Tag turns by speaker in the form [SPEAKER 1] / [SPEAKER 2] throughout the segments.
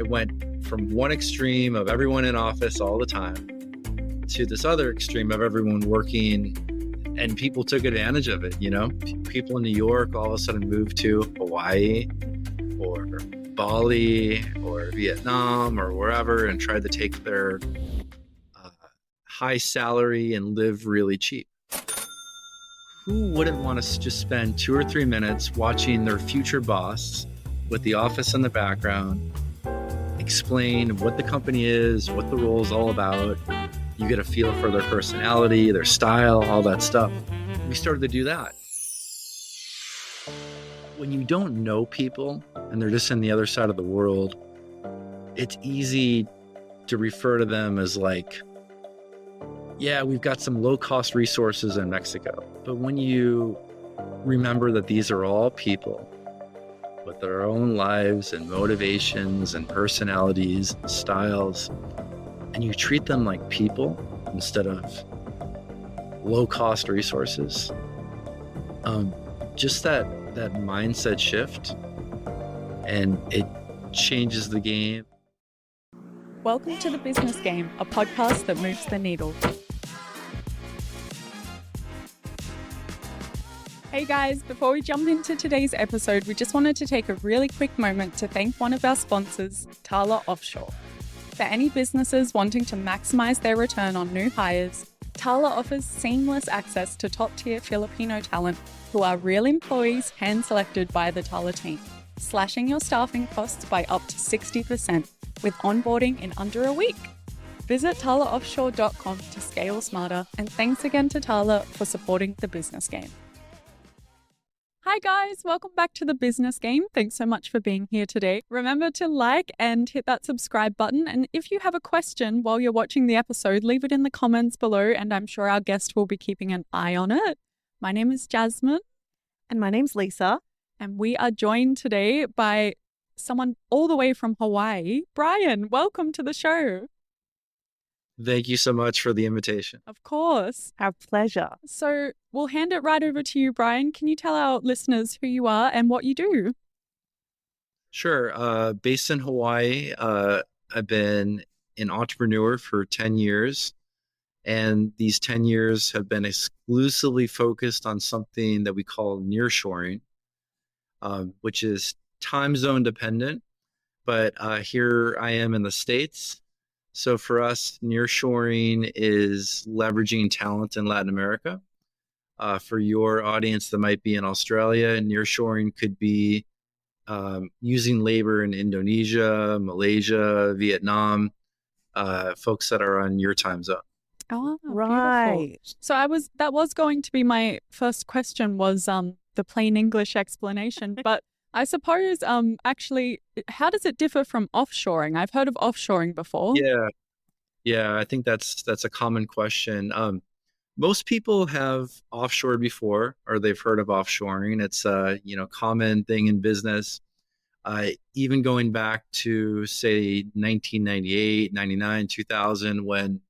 [SPEAKER 1] it went from one extreme of everyone in office all the time to this other extreme of everyone working, and people took advantage of it. People in New York all of a sudden moved to Hawaii or Bali or Vietnam or wherever and tried to take their high salary and live really cheap. Who wouldn't want to just spend 2 or 3 minutes watching their future boss with the office in the background explain what the company is, what the role is all about? You get a feel for their personality, their style, all that stuff. We started to do that. When you don't know people and they're just on the other side of the world, it's easy to refer to them as like, yeah, we've got some low-cost resources in Mexico. But when you remember that these are all people with their own lives and motivations and personalities and styles, and you treat them like people instead of low-cost resources, just that mindset shift, and it changes the game.
[SPEAKER 2] Welcome to The Business Game, a podcast that moves the needle. Hey guys, before we jump into today's episode, we just wanted to take a really quick moment to thank one of our sponsors, Tala Offshore. For any businesses wanting to maximize their return on new hires, Tala offers seamless access to top-tier Filipino talent who are real employees hand-selected by the Tala team, slashing your staffing costs by up to 60% with onboarding in under a week. Visit talaoffshore.com to scale smarter, and thanks again to Tala for supporting The Business Game. Hi guys, welcome back to The Business Game. Thanks so much for being here today. Remember to like and hit that subscribe button. And if you have a question while you're watching the episode, leave it in the comments below and I'm sure our guest will be keeping an eye on it. My name is Jazmyn.
[SPEAKER 3] And my name's Lisa.
[SPEAKER 2] And we are joined today by someone all the way from Hawaii. Brian, welcome to the show.
[SPEAKER 1] Thank you so much for the invitation.
[SPEAKER 2] Of course.
[SPEAKER 3] Our pleasure.
[SPEAKER 2] So we'll hand it right over to you, Brian. Can you tell our listeners who you are and what you do?
[SPEAKER 1] Sure. Based in Hawaii, I've been an entrepreneur for 10 years. And these 10 years have been exclusively focused on something that we call nearshoring, which is time zone dependent. But here I am in the States. So for us, nearshoring is leveraging talent in Latin America. For your audience that might be in Australia, nearshoring could be using labor in Indonesia, Malaysia, Vietnam, folks that are on your time zone.
[SPEAKER 2] Oh,
[SPEAKER 3] right.
[SPEAKER 2] Beautiful. So that was going to be my first question was the plain English explanation, but I suppose, actually, how does it differ from offshoring? I've heard of offshoring before.
[SPEAKER 1] Yeah, I think that's a common question. Most people have offshored before, or they've heard of offshoring. It's a common thing in business. Even going back to say 1998, 99, 2000, when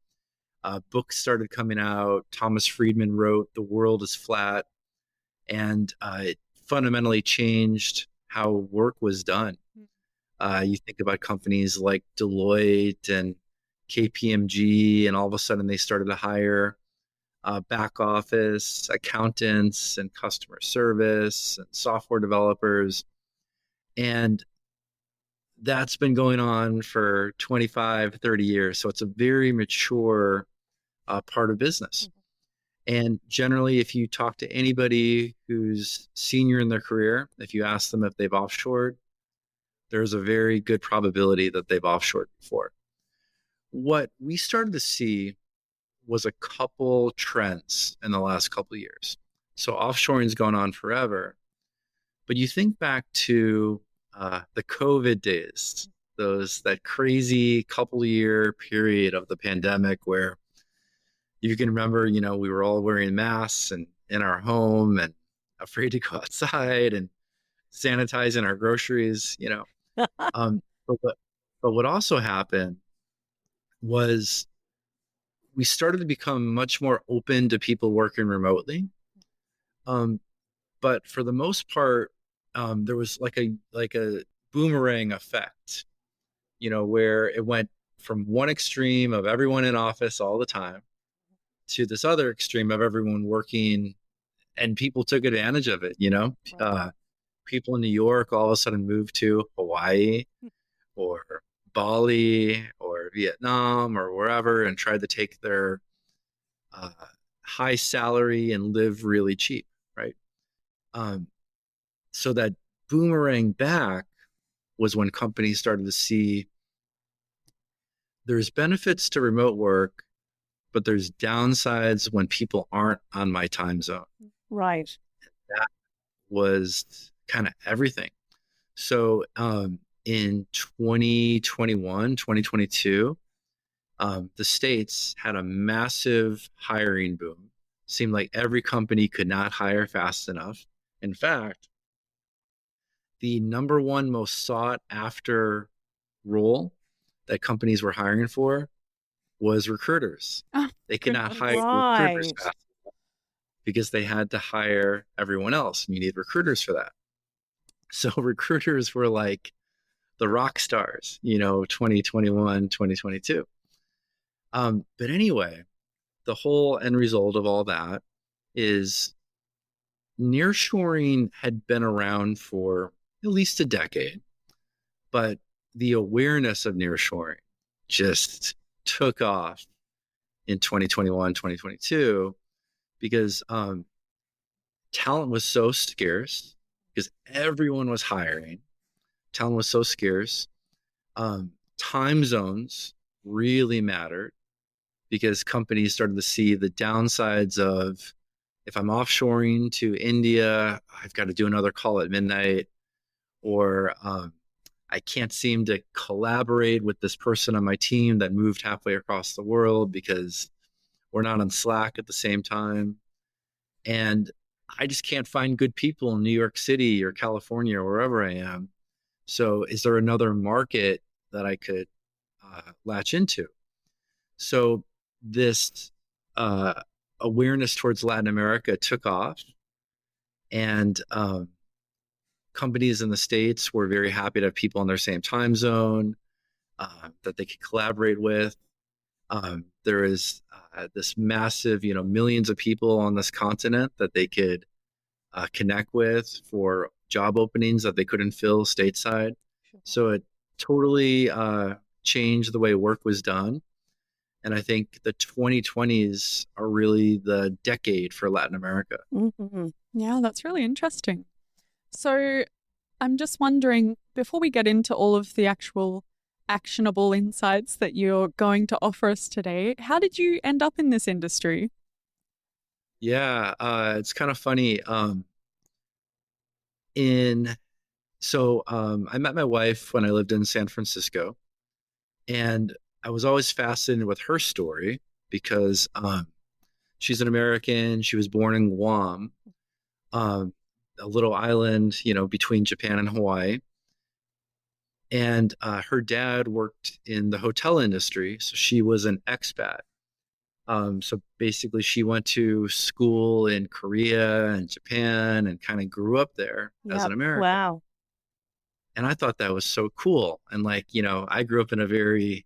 [SPEAKER 1] books started coming out, Thomas Friedman wrote "The World is Flat," and it fundamentally changed how work was done. You think about companies like Deloitte and KPMG, and all of a sudden they started to hire back office accountants and customer service and software developers. And that's been going on for 25, 30 years. So it's a very mature part of business. And generally, if you talk to anybody who's senior in their career, if you ask them if they've offshored, there's a very good probability that they've offshored before. What we started to see was a couple trends in the last couple of years. So offshoring's gone on forever. But you think back to the COVID days, that crazy couple year period of the pandemic where you can remember, we were all wearing masks and in our home and afraid to go outside and sanitizing our groceries, But what also happened was we started to become much more open to people working remotely. But for the most part, there was like a boomerang effect where it went from one extreme of everyone in office all the time to this other extreme of everyone working, and people took advantage of it.
[SPEAKER 2] Right.
[SPEAKER 1] People in New York all of a sudden moved to Hawaii or Bali or Vietnam or wherever and tried to take their uh, high salary and live really cheap, right? Um, so that boomerang back was when companies started to see there's benefits to remote work, but there's downsides when people aren't on my time zone.
[SPEAKER 3] Right.
[SPEAKER 1] That was kind of everything. So in 2021, 2022, the States had a massive hiring boom. Seemed like every company could not hire fast enough. In fact, the number one most sought after role that companies were hiring for was recruiters.
[SPEAKER 2] Oh,
[SPEAKER 1] They could not hire
[SPEAKER 2] goodness.
[SPEAKER 1] recruiters
[SPEAKER 3] Right.
[SPEAKER 1] fast because they had to hire everyone else, and you need recruiters for that. So recruiters were like the rock stars, 2021, 2022. But anyway, the whole end result of all that is nearshoring had been around for at least a decade, but the awareness of nearshoring just took off in 2021, 2022, because talent was so scarce because everyone was hiring. Talent was so scarce. Time zones really mattered because companies started to see the downsides of if I'm offshoring to India, I've got to do another call at midnight, or I can't seem to collaborate with this person on my team that moved halfway across the world because we're not on Slack at the same time. And I just can't find good people in New York City or California or wherever I am. So is there another market that I could latch into? So this uh, awareness towards Latin America took off, and companies in the States were very happy to have people in their same time zone that they could collaborate with. There is this massive, millions of people on this continent that they could connect with for job openings that they couldn't fill stateside.
[SPEAKER 2] Sure.
[SPEAKER 1] So it totally changed the way work was done. And I think the 2020s are really the decade for Latin America.
[SPEAKER 3] Mm-hmm.
[SPEAKER 2] Yeah, that's really interesting. So I'm just wondering, before we get into all of the actual actionable insights that you're going to offer us today, how did you end up in this industry?
[SPEAKER 1] Yeah, it's kind of funny. In so I met my wife when I lived in San Francisco, and I was always fascinated with her story because she's an American. She was born in Guam, um, a little island, between Japan and Hawaii. And her dad worked in the hotel industry, so she was an expat. So basically, she went to school in Korea and Japan and kind of grew up there as an
[SPEAKER 3] Yep.
[SPEAKER 1] American.
[SPEAKER 3] Wow.
[SPEAKER 1] And I thought that was so cool. And I grew up in a very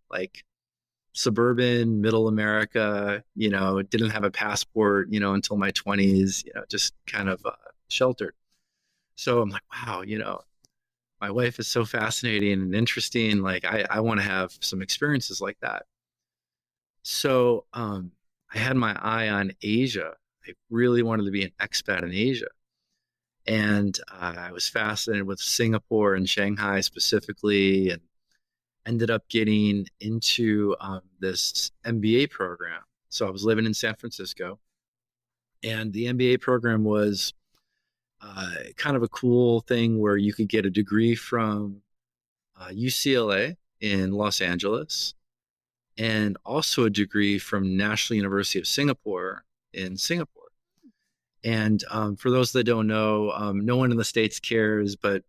[SPEAKER 1] suburban middle America, didn't have a passport, until my 20s, just kind of sheltered. So I'm like, wow, my wife is so fascinating and interesting. Like I want to have some experiences like that. So I had my eye on Asia. I really wanted to be an expat in Asia. And I was fascinated with Singapore and Shanghai specifically, and ended up getting into this MBA program. So I was living in San Francisco, and the MBA program was kind of a cool thing where you could get a degree from UCLA in Los Angeles, and also a degree from National University of Singapore in Singapore. And for those that don't know, no one in the States cares, but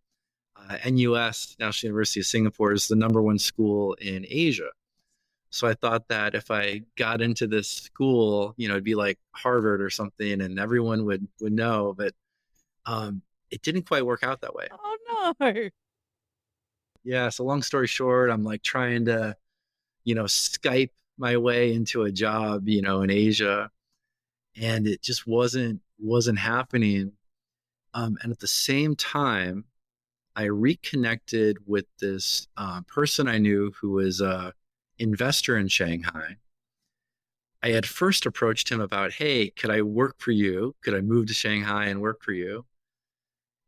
[SPEAKER 1] NUS, National University of Singapore, is the number one school in Asia. So I thought that if I got into this school, it'd be like Harvard or something, and everyone would know. But it didn't quite work out that way.
[SPEAKER 2] Oh no.
[SPEAKER 1] yeah, so long story short, I'm like trying to, Skype my way into a job, in Asia, and it just wasn't happening. And at the same time, I reconnected with this person I knew who was a investor in Shanghai. I had first approached him about, hey, could I work for you? Could I move to Shanghai and work for you?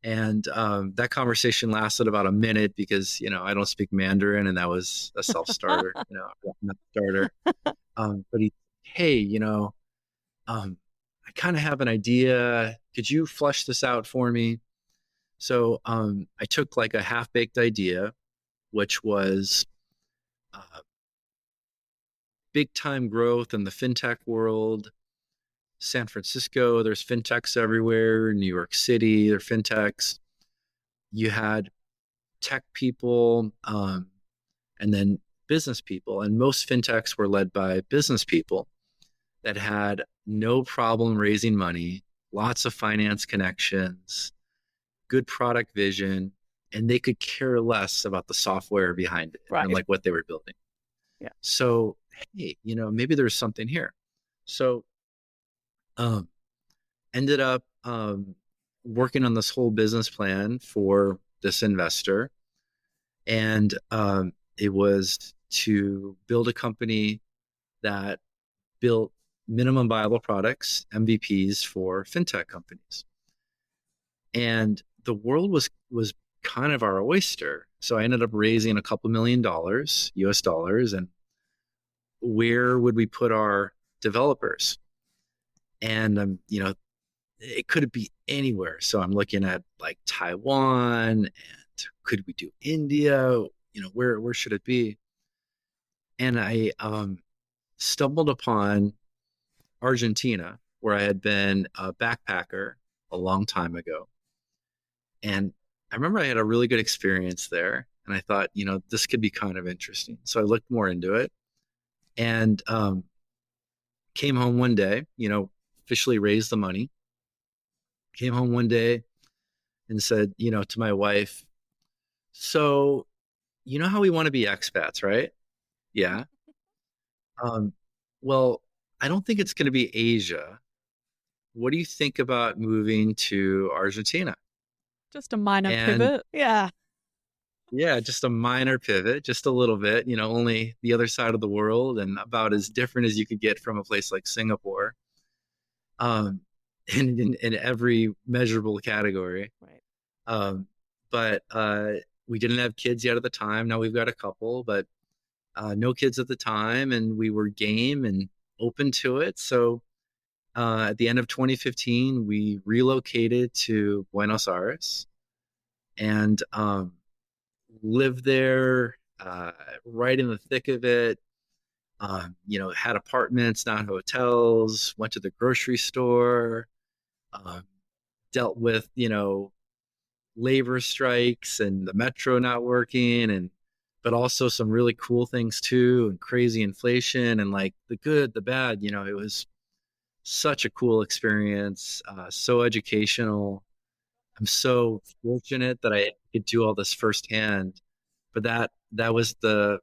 [SPEAKER 1] And that conversation lasted about a minute because, I don't speak Mandarin, and that was a self-starter, not a starter. But hey, I kind of have an idea. Could you flesh this out for me? So I took like a half-baked idea, which was uh, big time growth in the fintech world. San Francisco, there's fintechs everywhere. New York City, there are fintechs. You had tech people, and then business people. And most fintechs were led by business people that had no problem raising money, lots of finance connections, good product vision, and they could care less about the software behind it and
[SPEAKER 3] Right.
[SPEAKER 1] like what they were building.
[SPEAKER 3] Yeah.
[SPEAKER 1] So, hey, maybe there's something here. So, um, ended up working on this whole business plan for this investor. And it was to build a company that built minimum viable products, MVPs for fintech companies. And the world was kind of our oyster. So I ended up raising a couple $1 million US dollars. And where would we put our developers? And it could be anywhere. So I'm looking at like Taiwan, and could we do India? Where should it be? And I stumbled upon Argentina, where I had been a backpacker a long time ago. And I remember I had a really good experience there. And I thought, this could be kind of interesting. So I looked more into it and came home one day, officially raised the money. Came home one day and said, to my wife, so, how we want to be expats, right? Yeah. Um, well, I don't think it's going to be Asia. What do you think about moving to Argentina?
[SPEAKER 2] Just a minor
[SPEAKER 1] And
[SPEAKER 2] pivot. Yeah.
[SPEAKER 1] yeah, just a minor pivot, just a little bit, only the other side of the world and about as different as you could get from a place like Singapore, um, in every measurable category.
[SPEAKER 3] Right.
[SPEAKER 1] But we didn't have kids yet at the time. Now we've got a couple, but no kids at the time, and we were game and open to it. So at the end of 2015, we relocated to Buenos Aires and lived there right in the thick of it. Had apartments, not hotels, went to the grocery store, um, dealt with, labor strikes and the metro not working, and but also some really cool things too, and crazy inflation and like the good, the bad. It was such a cool experience, so educational. I'm so fortunate that I could do all this firsthand. But that was the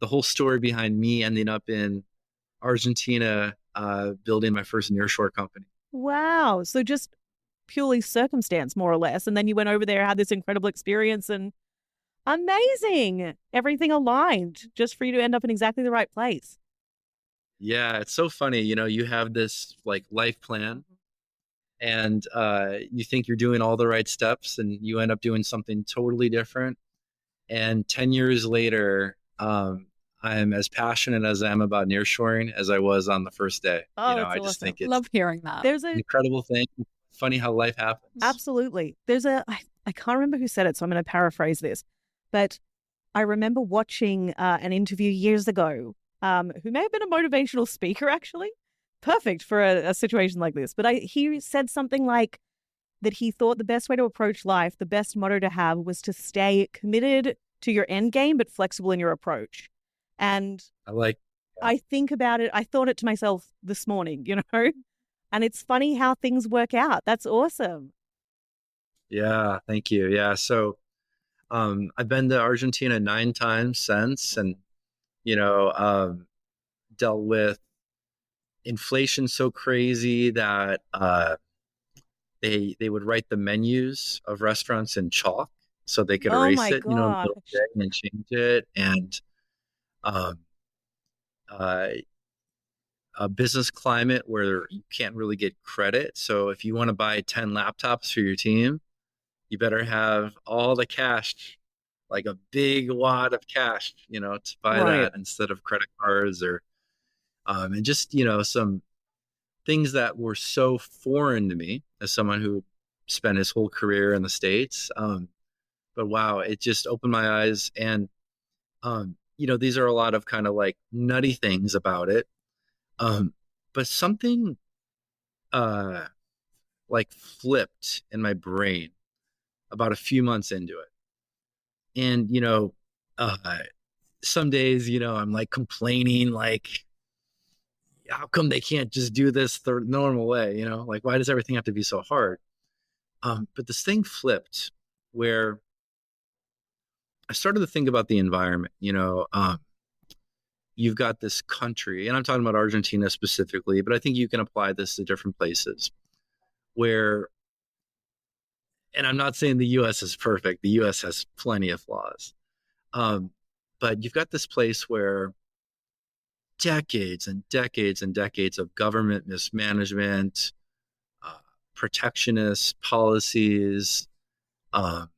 [SPEAKER 1] whole story behind me ending up in Argentina, building my first nearshore company.
[SPEAKER 3] Wow. So just purely circumstance, more or less. And then you went over there, had this incredible experience, and amazing. Everything aligned just for you to end up in exactly the right place.
[SPEAKER 1] Yeah, it's so funny. You have this like life plan, and you think you're doing all the right steps, and you end up doing something totally different. And 10 years later, I'm as passionate as I am about nearshoring as I was on the first day.
[SPEAKER 3] Oh, that's
[SPEAKER 1] I just
[SPEAKER 3] awesome.
[SPEAKER 1] think it's
[SPEAKER 2] Love hearing that.
[SPEAKER 3] There's
[SPEAKER 1] an
[SPEAKER 3] a
[SPEAKER 1] incredible thing. Funny how life happens.
[SPEAKER 3] Absolutely. I can't remember who said it, so I'm going to paraphrase this, but I remember watching an interview years ago, who may have been a motivational speaker, actually. Perfect for a situation like this. But he said something like that he thought the best way to approach life, the best motto to have was to stay committed to your end game, but flexible in your approach. And
[SPEAKER 1] I like.
[SPEAKER 3] I think about it. I thought it to myself this morning, and it's funny how things work out. That's awesome.
[SPEAKER 1] Yeah, thank you. Yeah, so I've been to Argentina 9 times since, and you know, dealt with inflation so crazy that they would write the menus of restaurants in chalk so they could
[SPEAKER 3] Oh
[SPEAKER 1] erase
[SPEAKER 3] my
[SPEAKER 1] it, in the middle of the
[SPEAKER 3] gosh.
[SPEAKER 1] day and change it. And um, uh, a business climate where you can't really get credit. So if you want to buy 10 laptops for your team, you better have all the cash, like a big wad of cash, to buy
[SPEAKER 3] Right.
[SPEAKER 1] that instead of credit cards or and just some things that were so foreign to me as someone who spent his whole career in the States. But wow, it just opened my eyes. And these are a lot of kind of like nutty things about it. Um, but something uh like flipped in my brain about a few months into it. And uh some days, I'm like complaining, like, how come they can't just do this the normal way? Like, why does everything have to be so hard? But this thing flipped where I started to think about the environment. You've got this country, and I'm talking about Argentina specifically, but I think you can apply this to different places where, and I'm not saying the US is perfect, the US has plenty of flaws. Um, but you've got this place where decades and decades and decades of government mismanagement, uh, protectionist policies, um,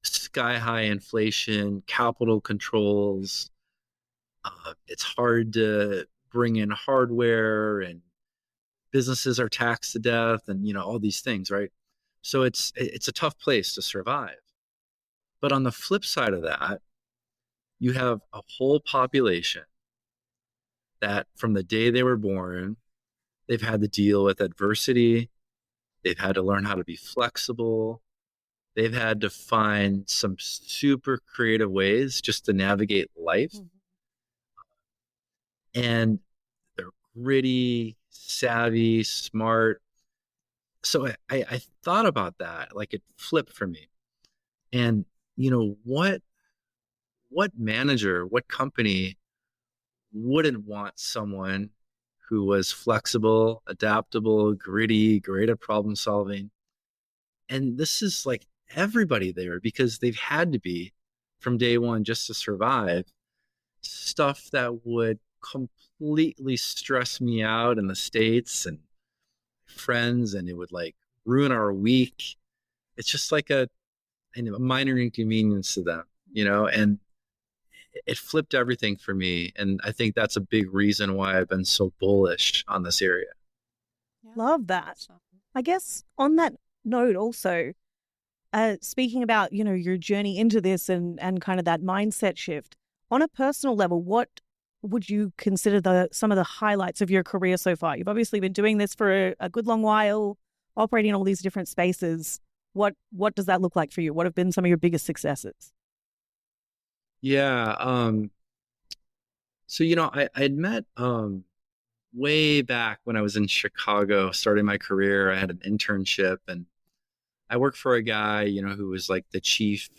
[SPEAKER 1] sky high inflation, capital controls. It's hard to bring in hardware, and businesses are taxed to death, and all these things, right? So it's a tough place to survive. But on the flip side of that, you have a whole population that from the day they were born, they've had to deal with adversity. They've had to learn how to be flexible. They've had to find some super creative ways just to navigate life.
[SPEAKER 3] Mhm.
[SPEAKER 1] And they're gritty, savvy, smart. So I thought about that, like it flipped for me. And what manager, what company wouldn't want someone who was flexible, adaptable, gritty, great at problem solving? And this is like everybody there because they've had to be from day one just to survive. Stuff that would completely stress me out in the States and friends, and it would like ruin our week. It's just like a minor inconvenience to them, and it flipped everything for me. And I think that's a big reason why I've been so bullish on this area.
[SPEAKER 2] Yeah.
[SPEAKER 3] Love that.
[SPEAKER 2] So,
[SPEAKER 3] I guess on that note also, speaking about, your journey into this and kind of that mindset shift, on a personal level, what would you consider some of the highlights of your career so far? You've obviously been doing this for a good long while, operating in all these different spaces. What does that look like for you? What have been some of your biggest successes?
[SPEAKER 1] Yeah. So, I had met way back when I was in Chicago, starting my career. I had an internship, and I worked for a guy, who was like the chief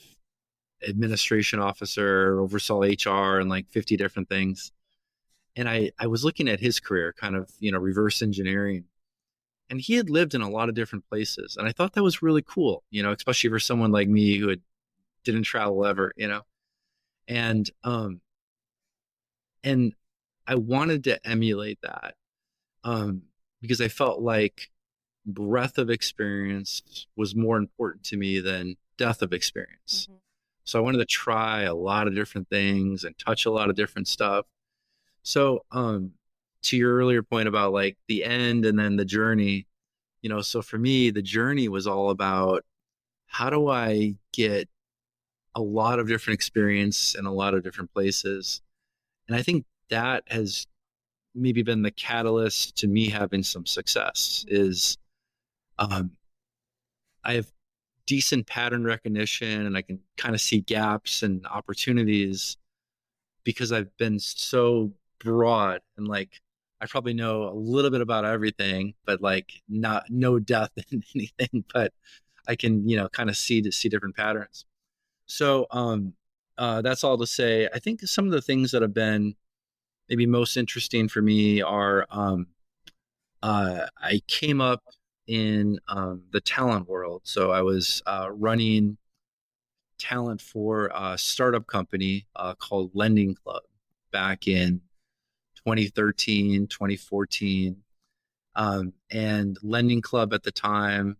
[SPEAKER 1] administration officer, oversaw HR and like 50 different things. And I was looking at his career, kind of, reverse engineering. And he had lived in a lot of different places. And I thought that was really cool, especially for someone like me who didn't travel ever. And and I wanted to emulate that um, because I felt like breadth of experience was more important to me than depth of experience.
[SPEAKER 3] Mm-hmm.
[SPEAKER 1] So I wanted to try a lot of different things and touch a lot of different stuff. So to your earlier point about like the end and then the journey, so for me, the journey was all about how do I get a lot of different experience in a lot of different places. And I think that has maybe been the catalyst to me having some success is um, I have decent pattern recognition, and I can kind of see gaps and opportunities because I've been so broad, and like I probably know a little bit about everything, but like not no depth in anything, but I can, kind of see different patterns. So that's all to say. I think some of the things that have been maybe most interesting for me are I came up in the talent world. So I was running talent for a startup company called Lending Club back in 2013, 2014. And Lending Club at the time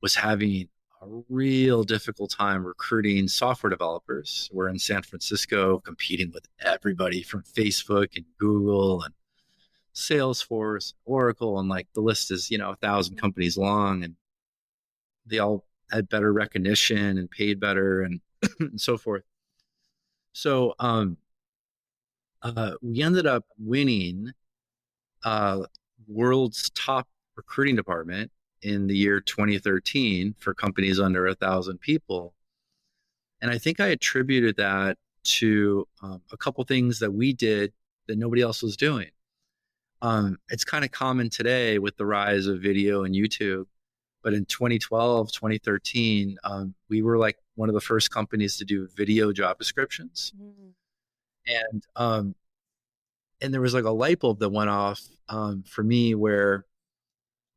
[SPEAKER 1] was having a real difficult time recruiting software developers. We're in San Francisco competing with everybody from Facebook and Google and Salesforce, Oracle, and like the list is, 1,000 companies long, and they all had better recognition and paid better and, and so forth. So we ended up winning uh, world's top recruiting department in the year 2013 for companies under 1,000 people. And I think I attributed that to a couple things that we did that nobody else was doing. It's kind of common today with the rise of video and YouTube. But in 2012, 2013, we were like one of the first companies to do video job descriptions. Mm. And there was like a light bulb that went off for me where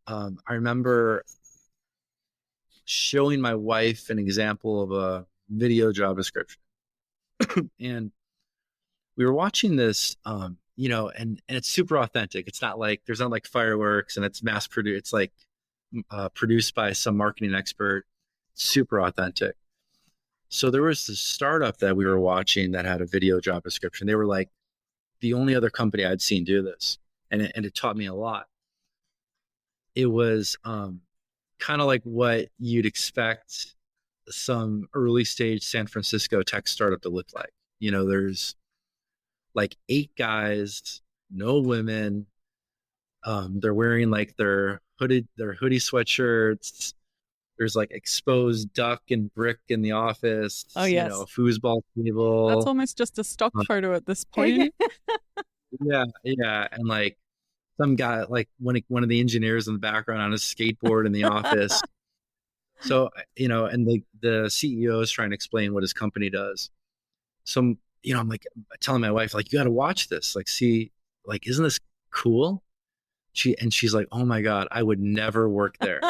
[SPEAKER 1] I remember showing my wife an example of a video job description. And we were watching this, and it's super authentic. It's not like, there's not like fireworks and it's mass produced. It's like produced by some marketing expert, super authentic. So there was this startup that we were watching that had a video job description. They were like the only other company I'd seen do this. And it taught me a lot. It was kind of like what you'd expect some early stage San Francisco tech startup to look like. There's like 8 guys, no women. They're wearing like their hoodie sweatshirts. There's like exposed duck and brick in the office.
[SPEAKER 2] Oh, yes.
[SPEAKER 1] A foosball table.
[SPEAKER 2] That's almost just a stock photo at this point.
[SPEAKER 1] Yeah. And like some guy, like one of the engineers in the background on a skateboard in the office. So, and the CEO is trying to explain what his company does. So, I'm like telling my wife, like, you got to watch this, like, see, like, isn't this cool? She's like, oh my God, I would never work there.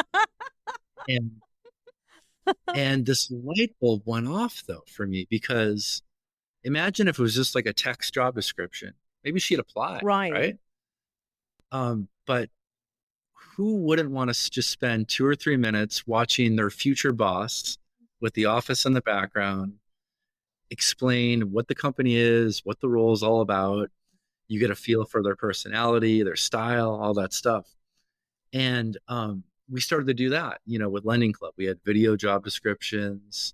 [SPEAKER 1] And this light bulb went off though for me, because imagine if it was just like a text job description, maybe she'd apply. Right. But who wouldn't want to just spend 2 or 3 minutes watching their future boss with the office in the background explain what the company is, what the role is all about? You get a feel for their personality, their style, all that stuff. And we started to do that, with Lending Club. We had video job descriptions.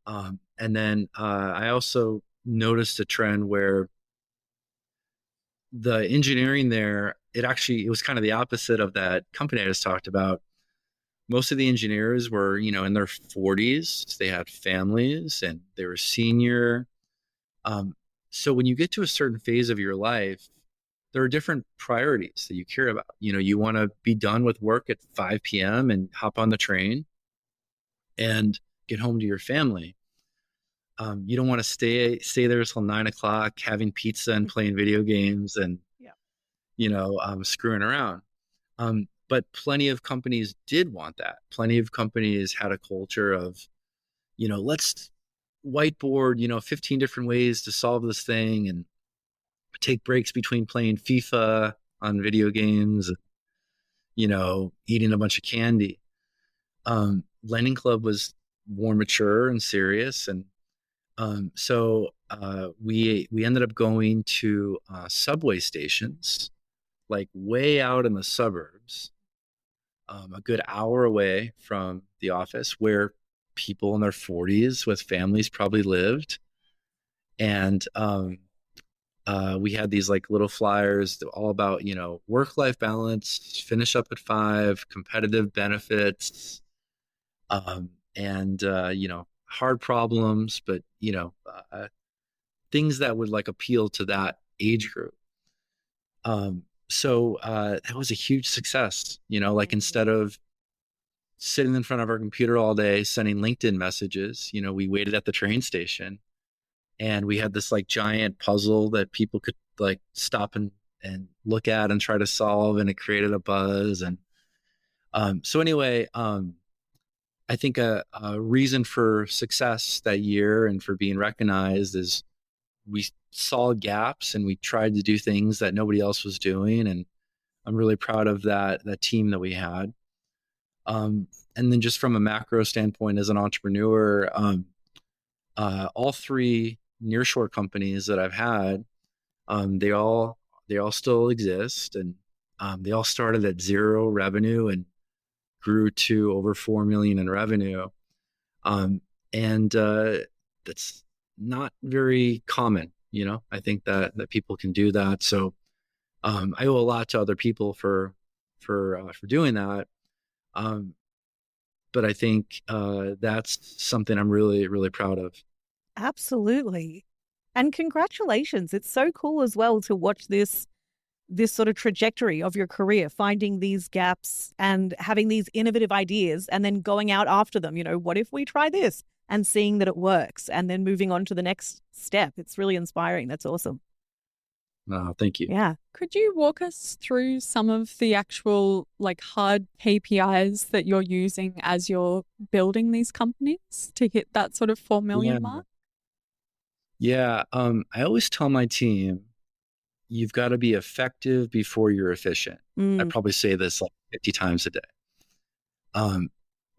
[SPEAKER 1] And then I also noticed a trend where the engineering there, it was kind of the opposite of that company I just talked about. Most of the engineers were, in their 40s. They had families and they were senior. So when you get to a certain phase of your life, there are different priorities that you care about. You want to be done with work at 5 p.m. and hop on the train and get home to your family. You don't want to stay there till 9 o'clock having pizza and playing video games and, screwing around. But plenty of companies did want that. Plenty of companies had a culture of, let's whiteboard, 15 different ways to solve this thing and take breaks between playing FIFA on video games, eating a bunch of candy. Lending Club was more mature and serious. And so we ended up going to subway stations, like way out in the suburbs, a good hour away from the office, where people in their 40s with families probably lived. And we had these like little flyers all about, work-life balance, finish up at 5, competitive benefits, and hard problems, but things that would like appeal to that age group. So that was a huge success. Like instead of sitting in front of our computer all day, sending LinkedIn messages. We waited at the train station, and we had this like giant puzzle that people could like stop and look at and try to solve, and it created a buzz. And so anyway, I think a reason for success that year and for being recognized is we saw gaps and we tried to do things that nobody else was doing. And I'm really proud of that team that we had. And then just from a macro standpoint, as an entrepreneur, all three nearshore companies that I've had, they all still exist, and they all started at zero revenue and grew to over 4 million in revenue. And that's not very common. I think that people can do that. So I owe a lot to other people for doing that. But I think that's something I'm really, really proud of.
[SPEAKER 3] Absolutely. And congratulations. It's so cool as well to watch this sort of trajectory of your career, finding these gaps and having these innovative ideas and then going out after them. What if we try this, and seeing that it works and then moving on to the next step. It's really inspiring. That's awesome.
[SPEAKER 1] Thank you.
[SPEAKER 3] Yeah.
[SPEAKER 2] Could you walk us through some of the actual like hard KPIs that you're using as you're building these companies to hit that sort of 4 million mark?
[SPEAKER 1] Yeah. I always tell my team, you've got to be effective before you're efficient. I probably say this like 50 times a day.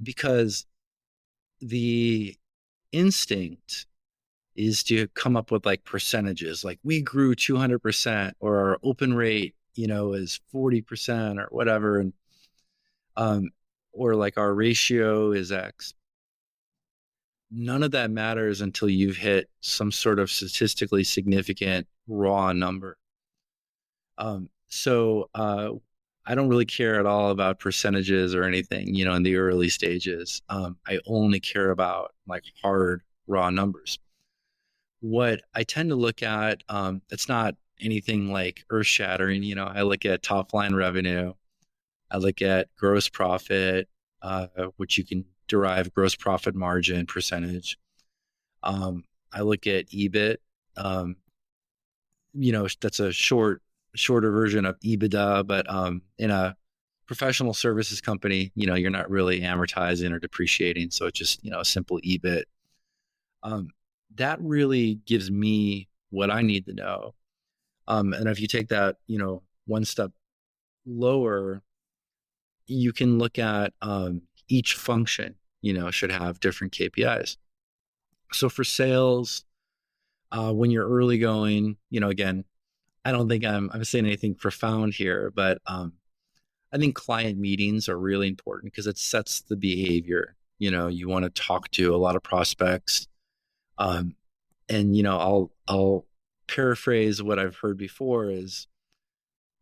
[SPEAKER 1] Because the instinct is to come up with like percentages, like we grew 200% or our open rate, is 40% or whatever. And, or like our ratio is X. None of that matters until you've hit some sort of statistically significant raw number. So I don't really care at all about percentages or anything, in the early stages. I only care about like hard raw numbers. What I tend to look at, it's not anything like earth shattering. I look at top line revenue. I look at gross profit, which you can derive gross profit margin percentage. I look at EBIT. That's a shorter version of EBITDA, but in a professional services company, you're not really amortizing or depreciating. So it's just, a simple EBIT. That really gives me what I need to know. And if you take that, one step lower, you can look at each function, should have different KPIs. So for sales, when you're early going, again, I don't think I'm saying anything profound here, but I think client meetings are really important because it sets the behavior. You want to talk to a lot of prospects. And I'll paraphrase what I've heard before is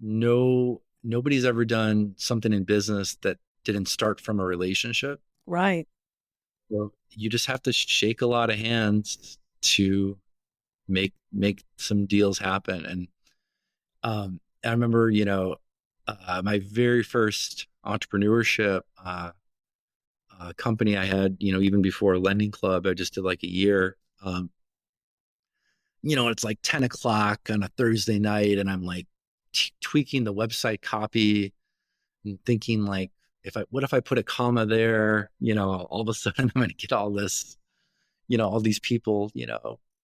[SPEAKER 1] nobody's ever done something in business that didn't start from a relationship.
[SPEAKER 3] Right.
[SPEAKER 1] So you just have to shake a lot of hands to make some deals happen. And I remember, my very first entrepreneurship company I had, even before Lending Club, I just did like a year. It's like 10 o'clock on a Thursday night, and I'm like tweaking the website copy and thinking like, what if I put a comma there? All of a sudden I'm going to get all this, all these people,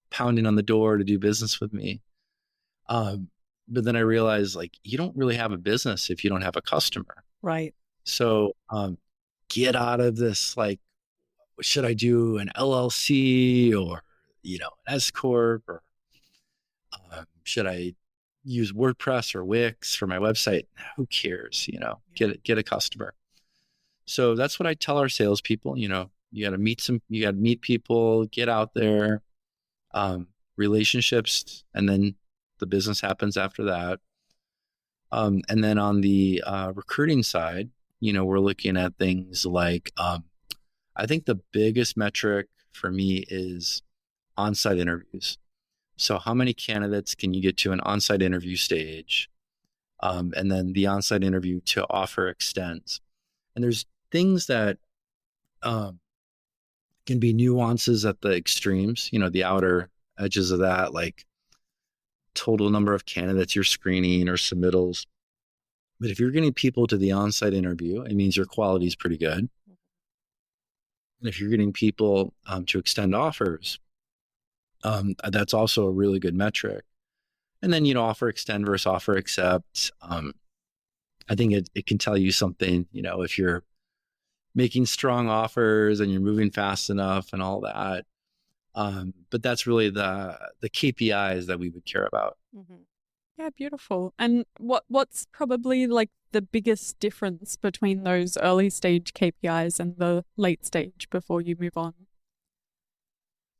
[SPEAKER 1] pounding on the door to do business with me. But then I realized like, you don't really have a business if you don't have a customer.
[SPEAKER 3] Right.
[SPEAKER 1] So get out of this, like, should I do an LLC or, an S Corp, or should I use WordPress or Wix for my website? Who cares? Get a customer. So that's what I tell our salespeople. You got to meet people, get out there, relationships, and then the business happens after that. And then on the recruiting side, we're looking at things like, I think the biggest metric for me is on-site interviews. So how many candidates can you get to an on-site interview stage? And then the on-site interview to offer extends. And there's things that um, can be nuances at the extremes, the outer edges of that, like total number of candidates you're screening or submittals. But if you're getting people to the on-site interview, it means your quality is pretty good. And if you're getting people to extend offers, that's also a really good metric. And then, offer extend versus offer accept. I think it can tell you something, if you're making strong offers and you're moving fast enough and all that. But that's really the KPIs that we would care about.
[SPEAKER 2] Mm-hmm. Yeah, beautiful. And what's probably like the biggest difference between those early stage KPIs and the late stage before you move on?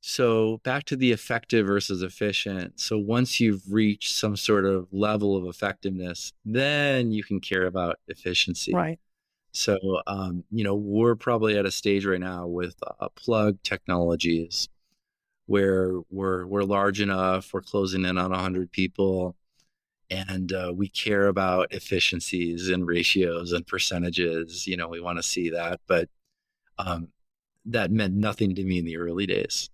[SPEAKER 1] So back to the effective versus efficient. So once you've reached some sort of level of effectiveness, then you can care about efficiency.
[SPEAKER 3] Right.
[SPEAKER 1] So, we're probably at a stage right now with Plugg Technologies where we're large enough, we're closing in on 100 people, and we care about efficiencies and ratios and percentages. We want to see that, but that meant nothing to me in the early days.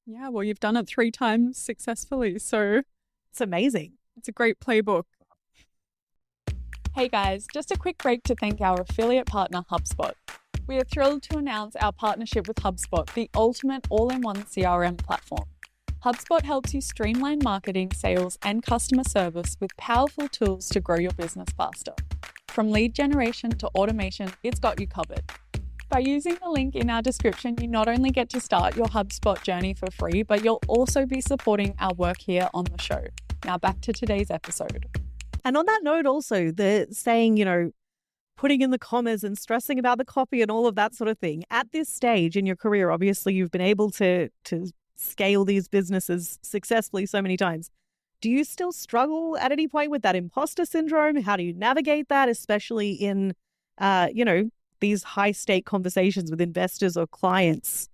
[SPEAKER 2] Yeah, well, you've done it 3 times successfully, so
[SPEAKER 3] It's amazing.
[SPEAKER 2] it's a great playbook. Hey guys, just a quick break to thank our affiliate partner, HubSpot. We are thrilled to announce our partnership with HubSpot, the ultimate all-in-one CRM platform. HubSpot helps you streamline marketing, sales, and customer service with powerful tools to grow your business faster. From lead generation to automation, it's got you covered. By using the link in our description, you not only get to start your HubSpot journey for free, but you'll also be supporting our work here on the show. Now back to today's episode.
[SPEAKER 3] And on that note, also, the saying, putting in the commas and stressing about the copy and all of that sort of thing. At this stage in your career, obviously, you've been able to scale these businesses successfully so many times. Do you still struggle at any point with that imposter syndrome? How do you navigate that, especially in, these high-stake conversations with investors or clients?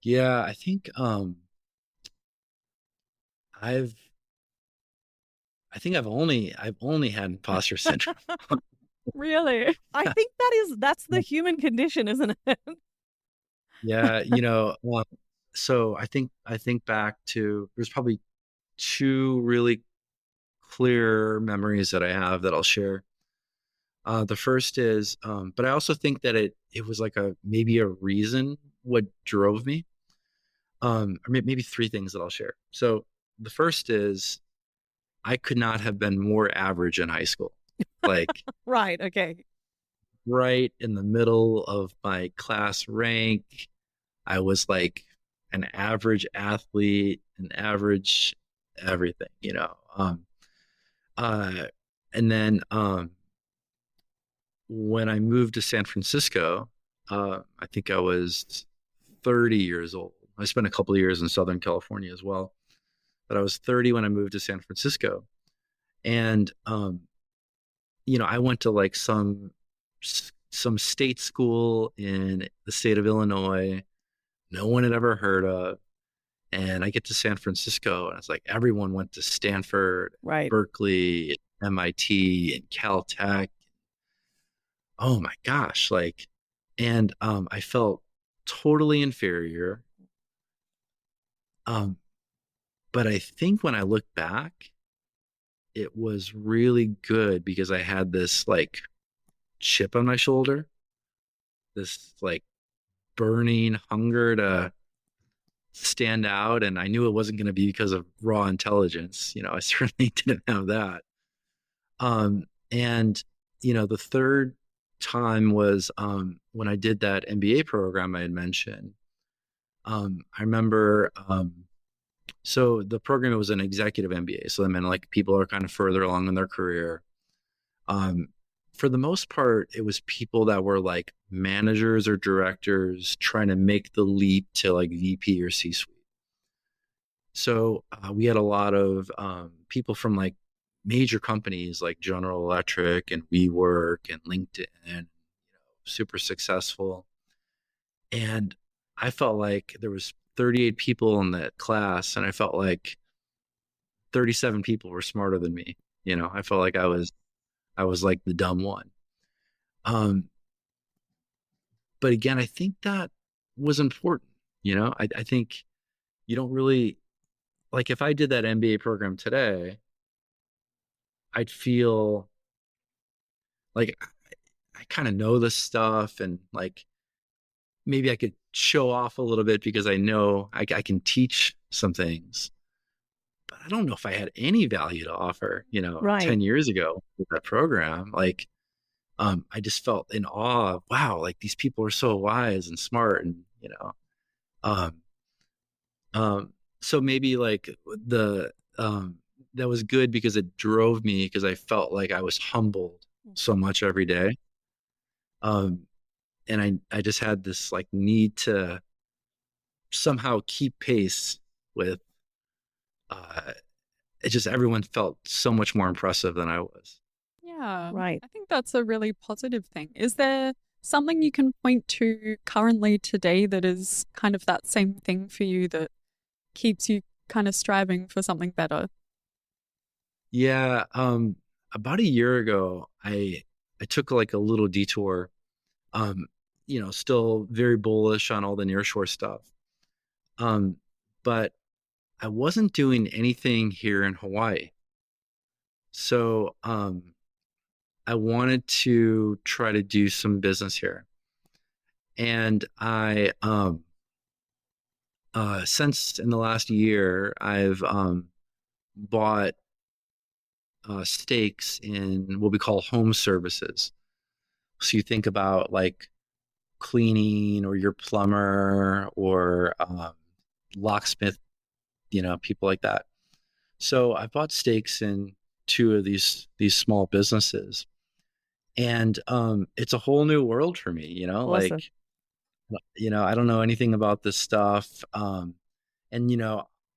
[SPEAKER 1] Yeah, I think I've only had imposter syndrome.
[SPEAKER 2] Really?
[SPEAKER 3] I think that's the human condition, isn't it?
[SPEAKER 1] Yeah, so I think back to, there's probably 2 really clear memories that I have that I'll share. The first is, but I also think that it was like maybe a reason what drove me. Or maybe 3 things that I'll share. So the first is, I could not have been more average in high school. Like
[SPEAKER 3] Right. Okay.
[SPEAKER 1] right in the middle of my class rank. I was like an average athlete, an average everything, and then when I moved to San Francisco, I think I was 30 years old. I spent a couple of years in Southern California as well, but I was 30 when I moved to San Francisco. And, I went to like some state school in the state of Illinois, no one had ever heard of. And I get to San Francisco and it's like everyone went to Stanford,
[SPEAKER 3] Right.
[SPEAKER 1] Berkeley, MIT, and Caltech. Oh my gosh. And I felt totally inferior. But I think when I look back, it was really good because I had this like chip on my shoulder, this like burning hunger to stand out. And I knew it wasn't going to be because of raw intelligence. I certainly didn't have that. And, the third time was when I did that MBA program I had mentioned. I remember, so the program was an executive MBA. So that meant like people are kind of further along in their career. For the most part, it was people that were like managers or directors trying to make the leap to like VP or C-suite. So we had a lot of people from like major companies like General Electric and WeWork and LinkedIn, super successful. And I felt like there was 38 people in that class, and I felt like 37 people were smarter than me. I felt like I was like the dumb one. But again, I think that was important. I think you don't really, like, if I did that MBA program today, I'd feel like I kind of know this stuff, and like maybe I could show off a little bit because I know I can teach some things, but I don't know if I had any value to offer,
[SPEAKER 3] Right.
[SPEAKER 1] 10 years ago with that program. Like, I just felt in awe of, wow, like these people are so wise and smart, and, um, so maybe like that was good because it drove me, because I felt like I was humbled so much every day. Um, and I just had this like need to somehow keep pace with, uh, it just, everyone felt so much more impressive than I was.
[SPEAKER 2] Yeah,
[SPEAKER 3] Right.
[SPEAKER 2] I think that's a really positive thing. Is there something you can point to currently today that is kind of that same thing for you that keeps you kind of striving for something better?
[SPEAKER 1] Yeah. About a year ago, I took like a little detour, um, still very bullish on all the nearshore stuff. Um, but I wasn't doing anything here in Hawaii. So, I wanted to try to do some business here. And since in the last year, I've, bought, stakes in what we call home services. So you think about like cleaning, or your plumber, or, locksmith, people like that. So I bought stakes in two of these small businesses, and it's a whole new world for me.
[SPEAKER 3] Awesome.
[SPEAKER 1] Like, I don't know anything about this stuff, and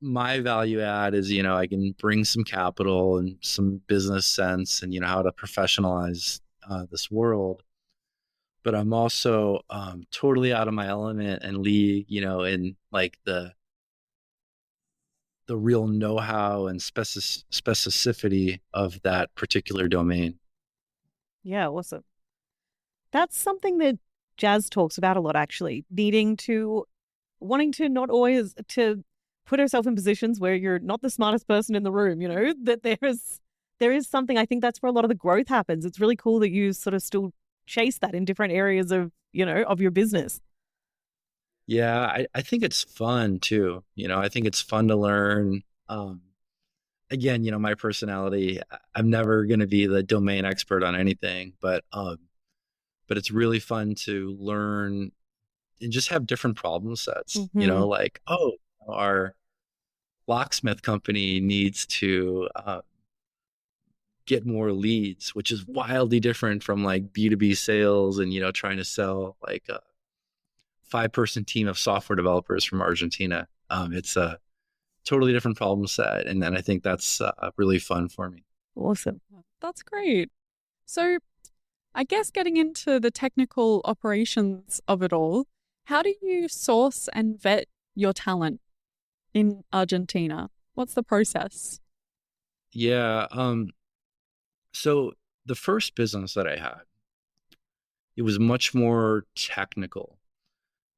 [SPEAKER 1] my value add is, I can bring some capital and some business sense, and how to professionalize this world. But I'm also totally out of my element and league, in like the real know-how and specificity of that particular domain.
[SPEAKER 3] Yeah, awesome. That's something that Jazz talks about a lot, actually, wanting to not always to put herself in positions where you're not the smartest person in the room, that there is something. I think that's where a lot of the growth happens. It's really cool that you sort of still chase that in different areas of your business.
[SPEAKER 1] Yeah, I think it's fun too. I think it's fun to learn. Again, my personality, I'm never going to be the domain expert on anything, but it's really fun to learn and just have different problem sets.
[SPEAKER 3] Hmm.
[SPEAKER 1] Like, oh, our locksmith company needs to get more leads, which is wildly different from like B2B sales, and trying to sell like a 5-person team of software developers from Argentina. It's a totally different problem set, and then I think that's really fun for me.
[SPEAKER 3] Awesome.
[SPEAKER 2] That's great. So, I guess getting into the technical operations of it all, how do you source and vet your talent in Argentina? What's the process?
[SPEAKER 1] Yeah. So the first business that I had, it was much more technical.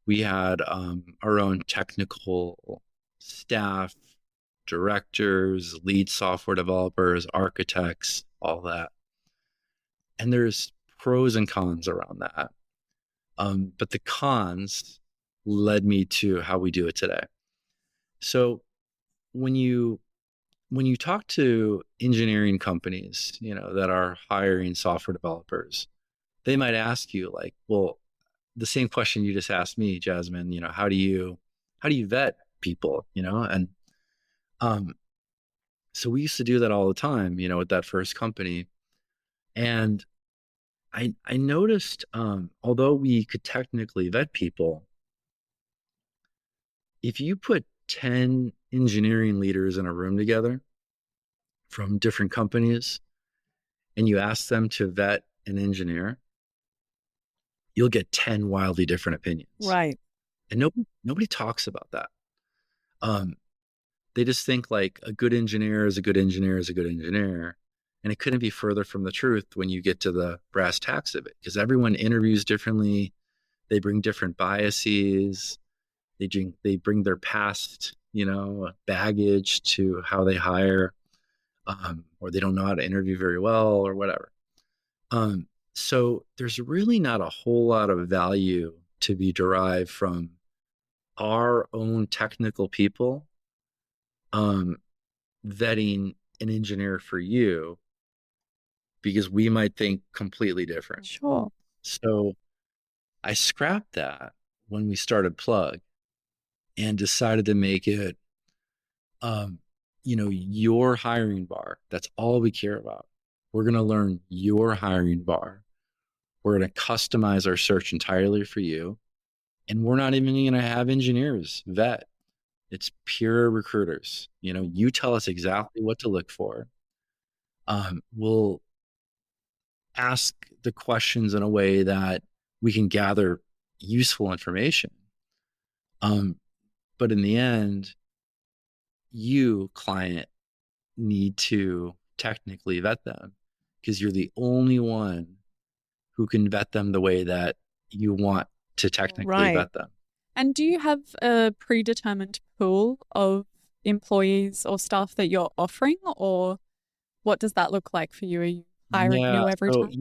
[SPEAKER 1] We had our own technical staff, directors, lead software developers, architects, all that. And there's pros and cons around that. But the cons led me to how we do it today. So when you talk to engineering companies, that are hiring software developers, they might ask you like, well, the same question you just asked me, Jazmyn, how do you vet people, and um, so we used to do that all the time, with that first company. And I noticed, although we could technically vet people, if you put 10 engineering leaders in a room together from different companies, and you ask them to vet an engineer, you'll get 10 wildly different opinions.
[SPEAKER 3] Right.
[SPEAKER 1] And nobody talks about that. Um, they just think like a good engineer is a good engineer is a good engineer. And it couldn't be further from the truth when you get to the brass tacks of it, because everyone interviews differently. They bring different biases. They bring their past, baggage to how they hire, or they don't know how to interview very well or whatever. So there's really not a whole lot of value to be derived from our own technical people um, vetting an engineer for you, because we might think completely different.
[SPEAKER 2] Sure.
[SPEAKER 1] So I scrapped that when we started Plugg and decided to make it, your hiring bar. That's all we care about. We're going to learn your hiring bar. We're going to customize our search entirely for you. And we're not even going to have engineers vet. It's pure recruiters. You tell us exactly what to look for. We'll ask the questions in a way that we can gather useful information. But in the end, you, client, need to technically vet them, because you're the only one who can vet them the way that you want to technically vet them.
[SPEAKER 2] And do you have a predetermined pool of employees or staff that you're offering, or what does that look like for you? Are you hiring new every time?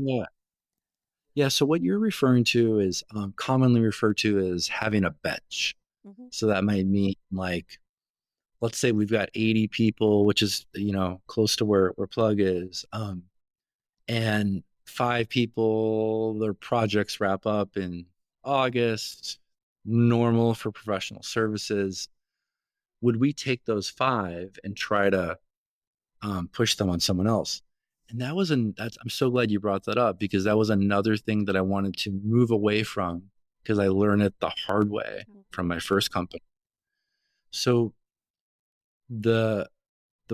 [SPEAKER 1] Yeah. So what you're referring to is commonly referred to as having a bench.
[SPEAKER 3] Mm-hmm.
[SPEAKER 1] So that might mean, like, let's say we've got 80 people, which is, close to where Plugg is. And 5 people, their projects wrap up in August, normal for professional services. Would we take those 5 and try to push them on someone else? And I'm so glad you brought that up, because that was another thing that I wanted to move away from, because I learned it the hard way from my first company. So the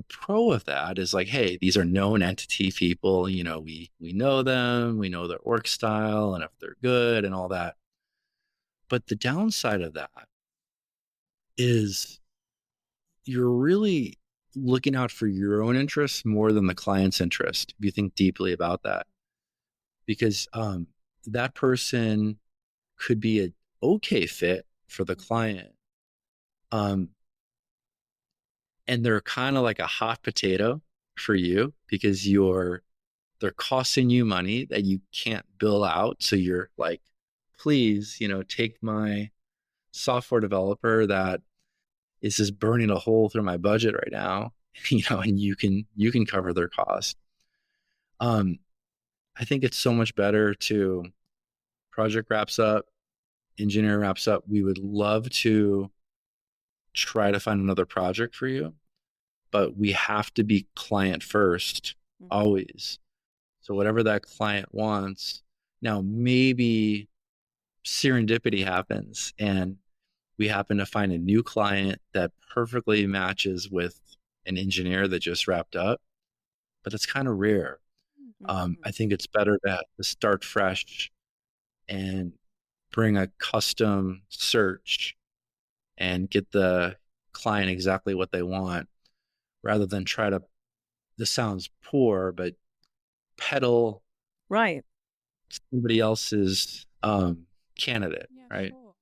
[SPEAKER 1] pro of that is like, hey, these are known entity people, we know them, we know their work style and if they're good and all that. But the downside of that is you're really looking out for your own interests more than the client's interest, if you think deeply about that. Because that person could be an okay fit for the client, and they're kind of like a hot potato for you, because they're costing you money that you can't bill out. So you're like, please, take my software developer that is just burning a hole through my budget right now, and you can cover their cost. I think it's so much better to project wraps up, engineer wraps up. We would love to try to find another project for you, but we have to be client first, always. So whatever that client wants. Now, maybe serendipity happens and we happen to find a new client that perfectly matches with an engineer that just wrapped up, but it's kind of rare. I think it's better to start fresh and bring a custom search and get the client exactly what they want, rather than try to, this sounds poor, but peddle somebody else's candidate, right?
[SPEAKER 2] Sure.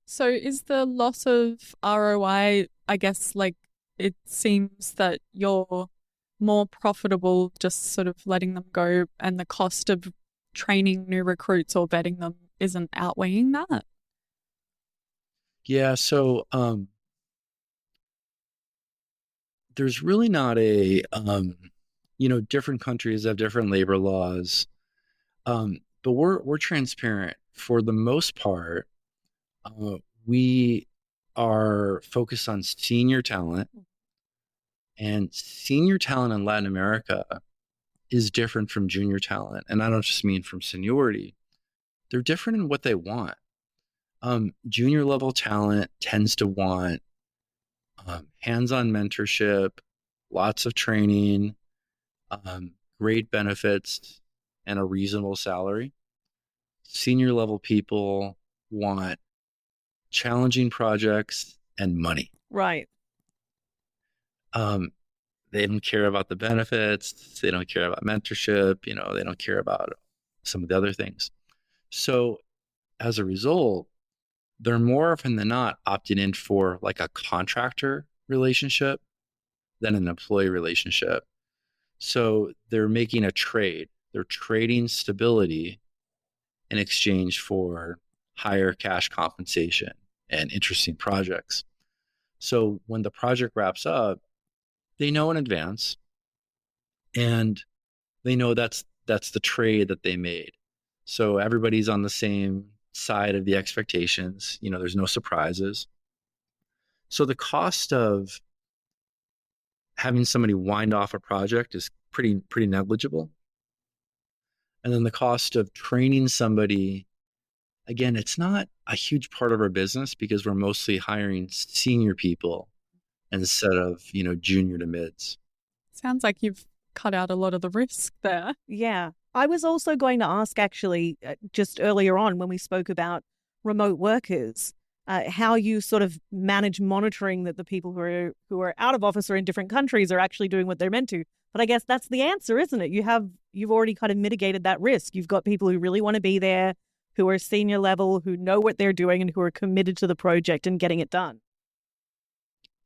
[SPEAKER 2] So is the loss of ROI, I guess, like, it seems that you're more profitable just sort of letting them go, and the cost of training new recruits or vetting them isn't outweighing that?
[SPEAKER 1] Yeah, so there's really not a different countries have different labor laws, but we're transparent. For the most part, we are focused on senior talent, and senior talent in Latin America is different from junior talent. And I don't just mean from seniority. They're different in what they want. Junior level talent tends to want hands-on mentorship, lots of training, great benefits, and a reasonable salary. Senior level people want challenging projects and money.
[SPEAKER 3] Right.
[SPEAKER 1] They don't care about the benefits. They don't care about mentorship. They don't care about some of the other things. So as a result, they're more often than not opting in for like a contractor relationship than an employee relationship. So they're making a trade. They're trading stability in exchange for higher cash compensation and interesting projects. So when the project wraps up, they know in advance, and they know that's the trade that they made. So everybody's on the same side of the expectations. There's no surprises. So the cost of having somebody wind off a project is pretty negligible. And then the cost of training somebody, again, it's not a huge part of our business because we're mostly hiring senior people instead of, junior to mids.
[SPEAKER 2] Sounds like you've cut out a lot of the risk there.
[SPEAKER 3] Yeah. I was also going to ask, actually, just earlier on when we spoke about remote workers, how you sort of manage monitoring that the people who are out of office or in different countries are actually doing what they're meant to. But I guess that's the answer, isn't it? You've already kind of mitigated that risk. You've got people who really want to be there, who are senior level, who know what they're doing and who are committed to the project and getting it done.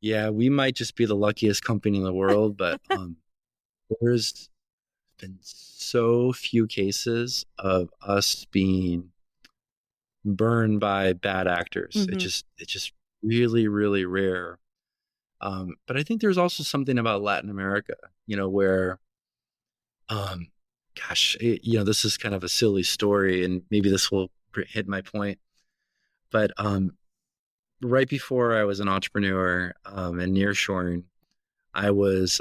[SPEAKER 1] Yeah, we might just be the luckiest company in the world, but there's been so few cases of us being burned by bad actors.
[SPEAKER 3] Mm-hmm.
[SPEAKER 1] It's just really, really rare. But I think there's also something about Latin America, where, this is kind of a silly story, and maybe this will hit my point. But right before I was an entrepreneur and nearshoring, I was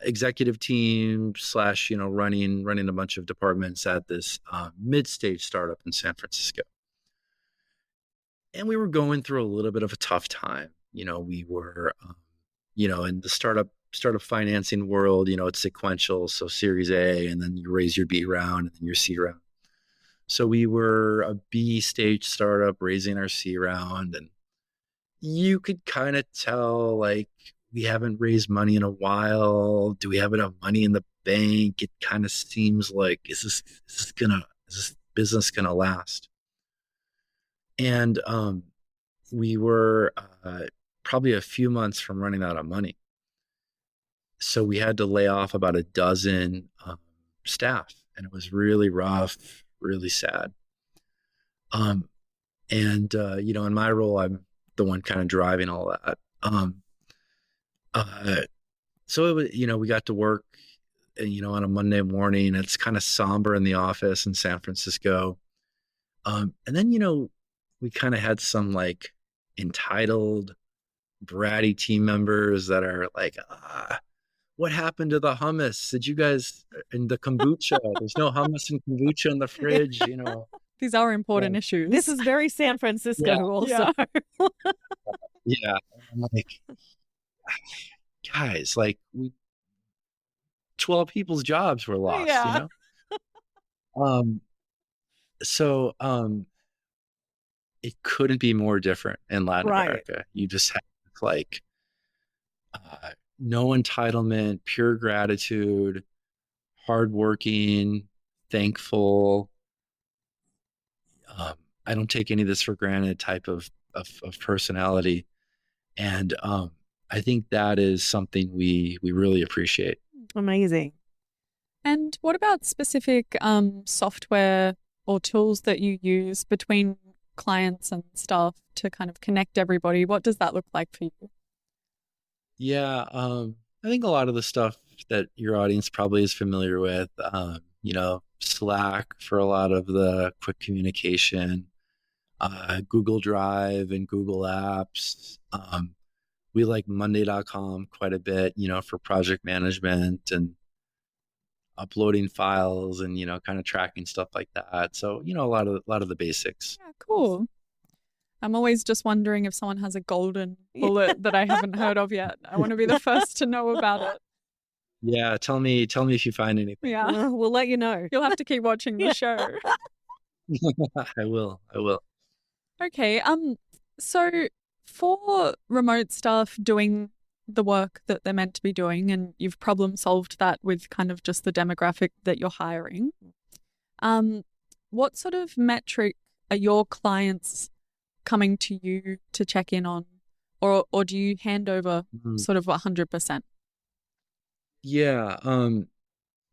[SPEAKER 1] executive team / running a bunch of departments at this mid-stage startup in San Francisco. And we were going through a little bit of a tough time. We were, in the startup financing world, it's sequential. So Series A, and then you raise your B round and then your C round. So we were a B stage startup raising our C round, and you could kind of tell, like, we haven't raised money in a while. Do we have enough money in the bank? It kind of seems like, is this business gonna last? And we were probably a few months from running out of money. So we had to lay off about a dozen staff, and it was really rough, really sad. In my role, I'm the one kind of driving all that. So it was, we got to work, on a Monday morning. It's kind of somber in the office in San Francisco. And then, we kind of had some like entitled, bratty team members that are like, what happened to the hummus? Did you guys, and the kombucha? There's no hummus and kombucha in the fridge,
[SPEAKER 2] These are important issues.
[SPEAKER 3] This is very San Francisco also.
[SPEAKER 1] Yeah. I'm like, guys, like 12 people's jobs were lost, So it couldn't be more different in Latin America. You just have like no entitlement, pure gratitude, hardworking, thankful. I don't take any of this for granted type of personality. And I think that is something we really appreciate.
[SPEAKER 3] Amazing.
[SPEAKER 2] And what about specific software or tools that you use between clients and staff to kind of connect everybody? What does that look like for you?
[SPEAKER 1] Yeah, I think a lot of the stuff that your audience probably is familiar with, Slack for a lot of the quick communication, Google Drive and Google Apps. We like Monday.com quite a bit, for project management and uploading files and, kind of tracking stuff like that. So, a lot of the basics.
[SPEAKER 2] Yeah, cool. I'm always just wondering if someone has a golden bullet that I haven't heard of yet. I want to be the first to know about it.
[SPEAKER 1] Yeah, tell me if you find anything.
[SPEAKER 2] Yeah,
[SPEAKER 3] we'll let you know.
[SPEAKER 2] You'll have to keep watching the show.
[SPEAKER 1] I will.
[SPEAKER 2] Okay. So for remote staff doing the work that they're meant to be doing, and you've problem solved that with kind of just the demographic that you're hiring, what sort of metric are your clients coming to you to check in on, or do you hand over
[SPEAKER 1] Mhm.
[SPEAKER 2] sort of 100%?
[SPEAKER 1] Yeah.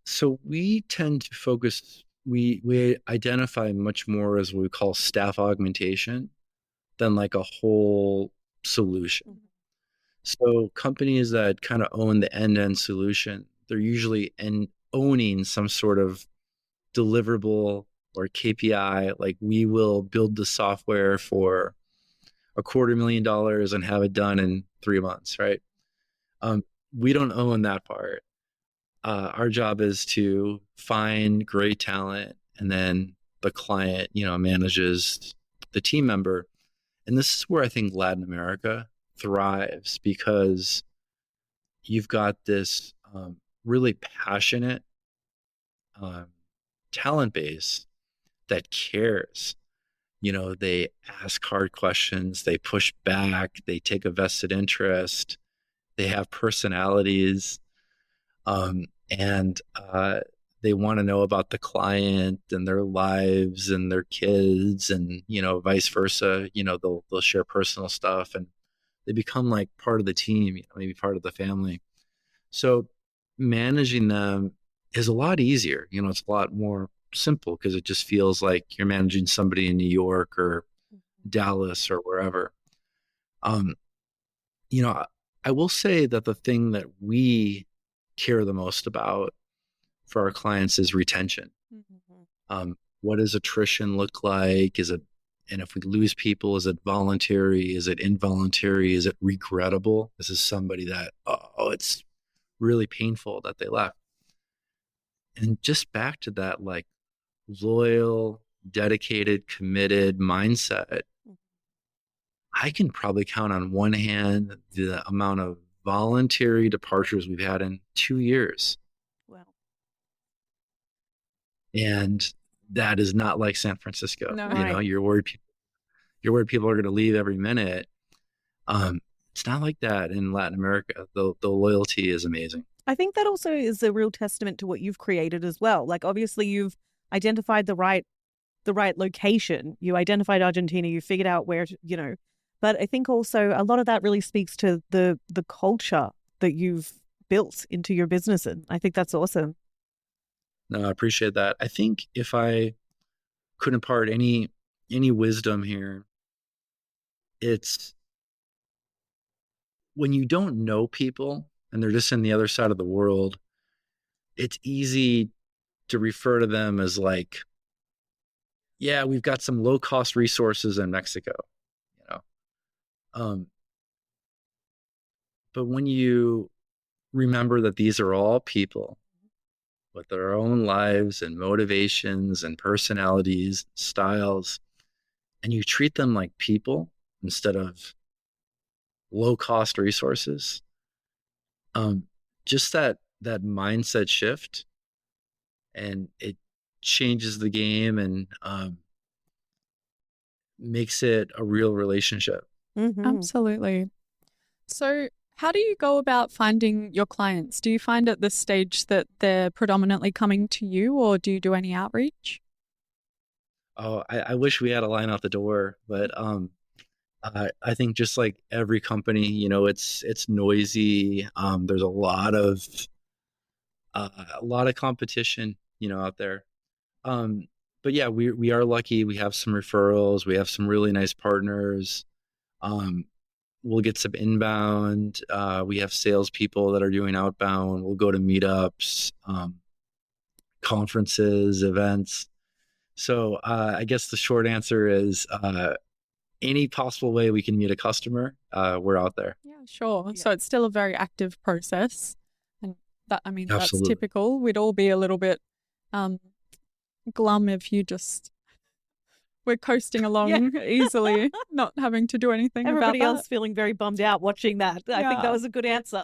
[SPEAKER 1] So we tend to focus, we identify much more as what we call staff augmentation than like a whole solution. So companies that kind of own the end-to-end solution, they're usually owning some sort of deliverable or KPI. Like we will build the software for $250,000 and have it done in 3 months, right? Um, we don't own that part. Our job is to find great talent, and then the client, manages the team member. And this is where I think Latin America thrives, because you've got this really passionate um, talent base that cares. They ask hard questions, they push back, they take a vested interest, they have personalities, and they want to know about the client and their lives and their kids, and vice versa. They'll share personal stuff, and they become like part of the team, maybe part of the family. So managing them is a lot easier. It's a lot more simple because it just feels like you're managing somebody in New York or Dallas or wherever. Um, you know, I will say that the thing that we care the most about for our clients is retention. What does attrition look like? And if we lose people, is it voluntary? Is it involuntary? Is it regrettable? This is somebody that, it's really painful that they left. And just back to that, like, loyal, dedicated, committed mindset, I can probably count on one hand the amount of voluntary departures we've had in 2 years.
[SPEAKER 3] Wow.
[SPEAKER 1] And that is not like San Francisco.
[SPEAKER 2] No.
[SPEAKER 3] Right.
[SPEAKER 1] You're worried people are going to leave every minute. It's not like that in Latin America. The loyalty is amazing.
[SPEAKER 3] I think that also is a real testament to what you've created as well. Like, obviously you've identified the right location. You identified Argentina, you figured out where to, but I think also a lot of that really speaks to the culture that you've built into your business. And I think that's awesome.
[SPEAKER 1] No, I appreciate that. I think if I could impart any wisdom here, it's when you don't know people and they're just in the other side of the world, it's easy to refer to them as like, yeah, we've got some low cost resources in Mexico, you know. Um, but when you remember that these are all people with their own lives and motivations and personalities, styles, and you treat them like people instead of low cost resources, just that mindset shift, and it changes the game, and makes it a real relationship.
[SPEAKER 2] Absolutely. So how do you go about finding your clients? Do you find at this stage that they're predominantly coming to you, or do you do any outreach?
[SPEAKER 1] Oh, I wish we had a line out the door, but I think just like every company, it's noisy. There's a lot of competition, out there. But yeah, we are lucky. We have some referrals. We have some really nice partners. Um, we'll get some inbound. We have salespeople that are doing outbound. We'll go to meetups, conferences, events. So I guess the short answer is any possible way we can meet a customer, we're out there.
[SPEAKER 2] Yeah, sure.
[SPEAKER 3] Yeah.
[SPEAKER 2] So it's still a very active process. And that's
[SPEAKER 1] Absolutely.
[SPEAKER 2] typical. We'd all be a little bit glum if we're coasting along easily, not having to do anything
[SPEAKER 3] Everybody
[SPEAKER 2] about
[SPEAKER 3] else feeling very bummed out watching that. I think
[SPEAKER 2] Yeah.
[SPEAKER 3] that was a good answer.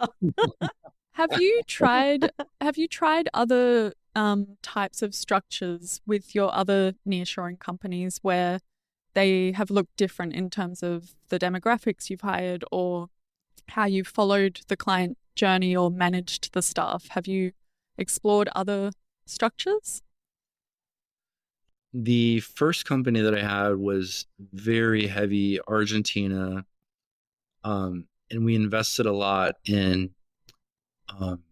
[SPEAKER 2] Have you tried other types of structures with your other nearshoring companies where they have looked different in terms of the demographics you've hired or how you've followed the client journey or managed the staff? Have you explored other structures?
[SPEAKER 1] The first company that I had was very heavy Argentina, and we invested a lot in um,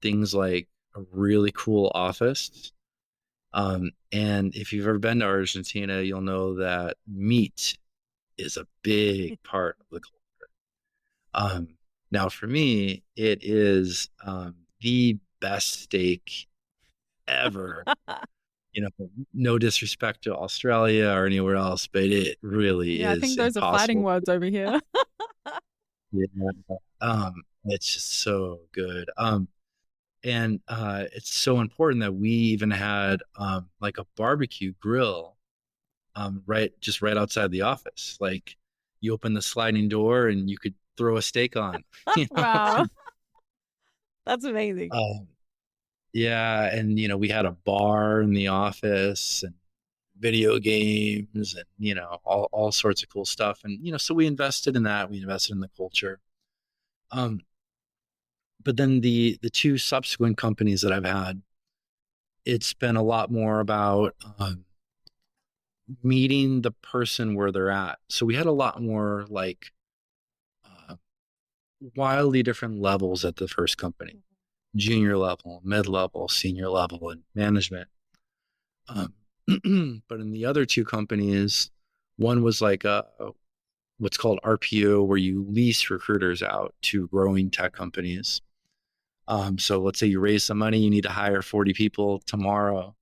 [SPEAKER 1] things like a really cool office. And if you've ever been to Argentina, you'll know that meat is a big part of the culture. Now, for me, it is the best steak ever. You know, no disrespect to Australia or anywhere else, but it really
[SPEAKER 2] Yeah, I think
[SPEAKER 1] is
[SPEAKER 2] those are fighting
[SPEAKER 1] impossible.
[SPEAKER 2] words over here.
[SPEAKER 1] Yeah. It's just so good. And it's so important that we even had like a barbecue grill right outside the office. Like you open the sliding door and you could throw a steak on, you know?
[SPEAKER 2] Wow.
[SPEAKER 3] That's amazing.
[SPEAKER 1] Um, yeah, and we had a bar in the office and video games and all sorts of cool stuff. And so we invested in that. We invested in the culture. Um, but then the two subsequent companies that I've had, it's been a lot more about meeting the person where they're at. So we had a lot more like uh, wildly different levels at the first company: junior level, mid level, senior level, and management. Um, but in the other two companies, one was like what's called RPO, where you lease recruiters out to growing tech companies. So let's say you raise some money, you need to hire 40 people tomorrow.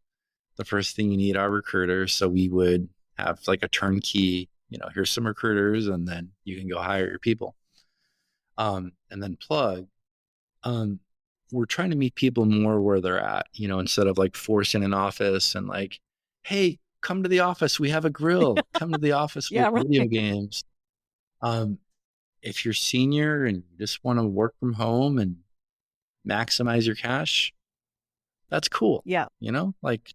[SPEAKER 1] The first thing you need are recruiters. So we would have like a turnkey, here's some recruiters, and then you can go hire your people. And then Plugg, um, we're trying to meet people more where they're at, instead of like forcing an office and like, hey, come to the office. We have a grill. Come to the office
[SPEAKER 3] Yeah,
[SPEAKER 1] with video
[SPEAKER 3] right.
[SPEAKER 1] games. Um, if you're senior and you just want to work from home and maximize your cash, that's cool.
[SPEAKER 3] Yeah.
[SPEAKER 1] Like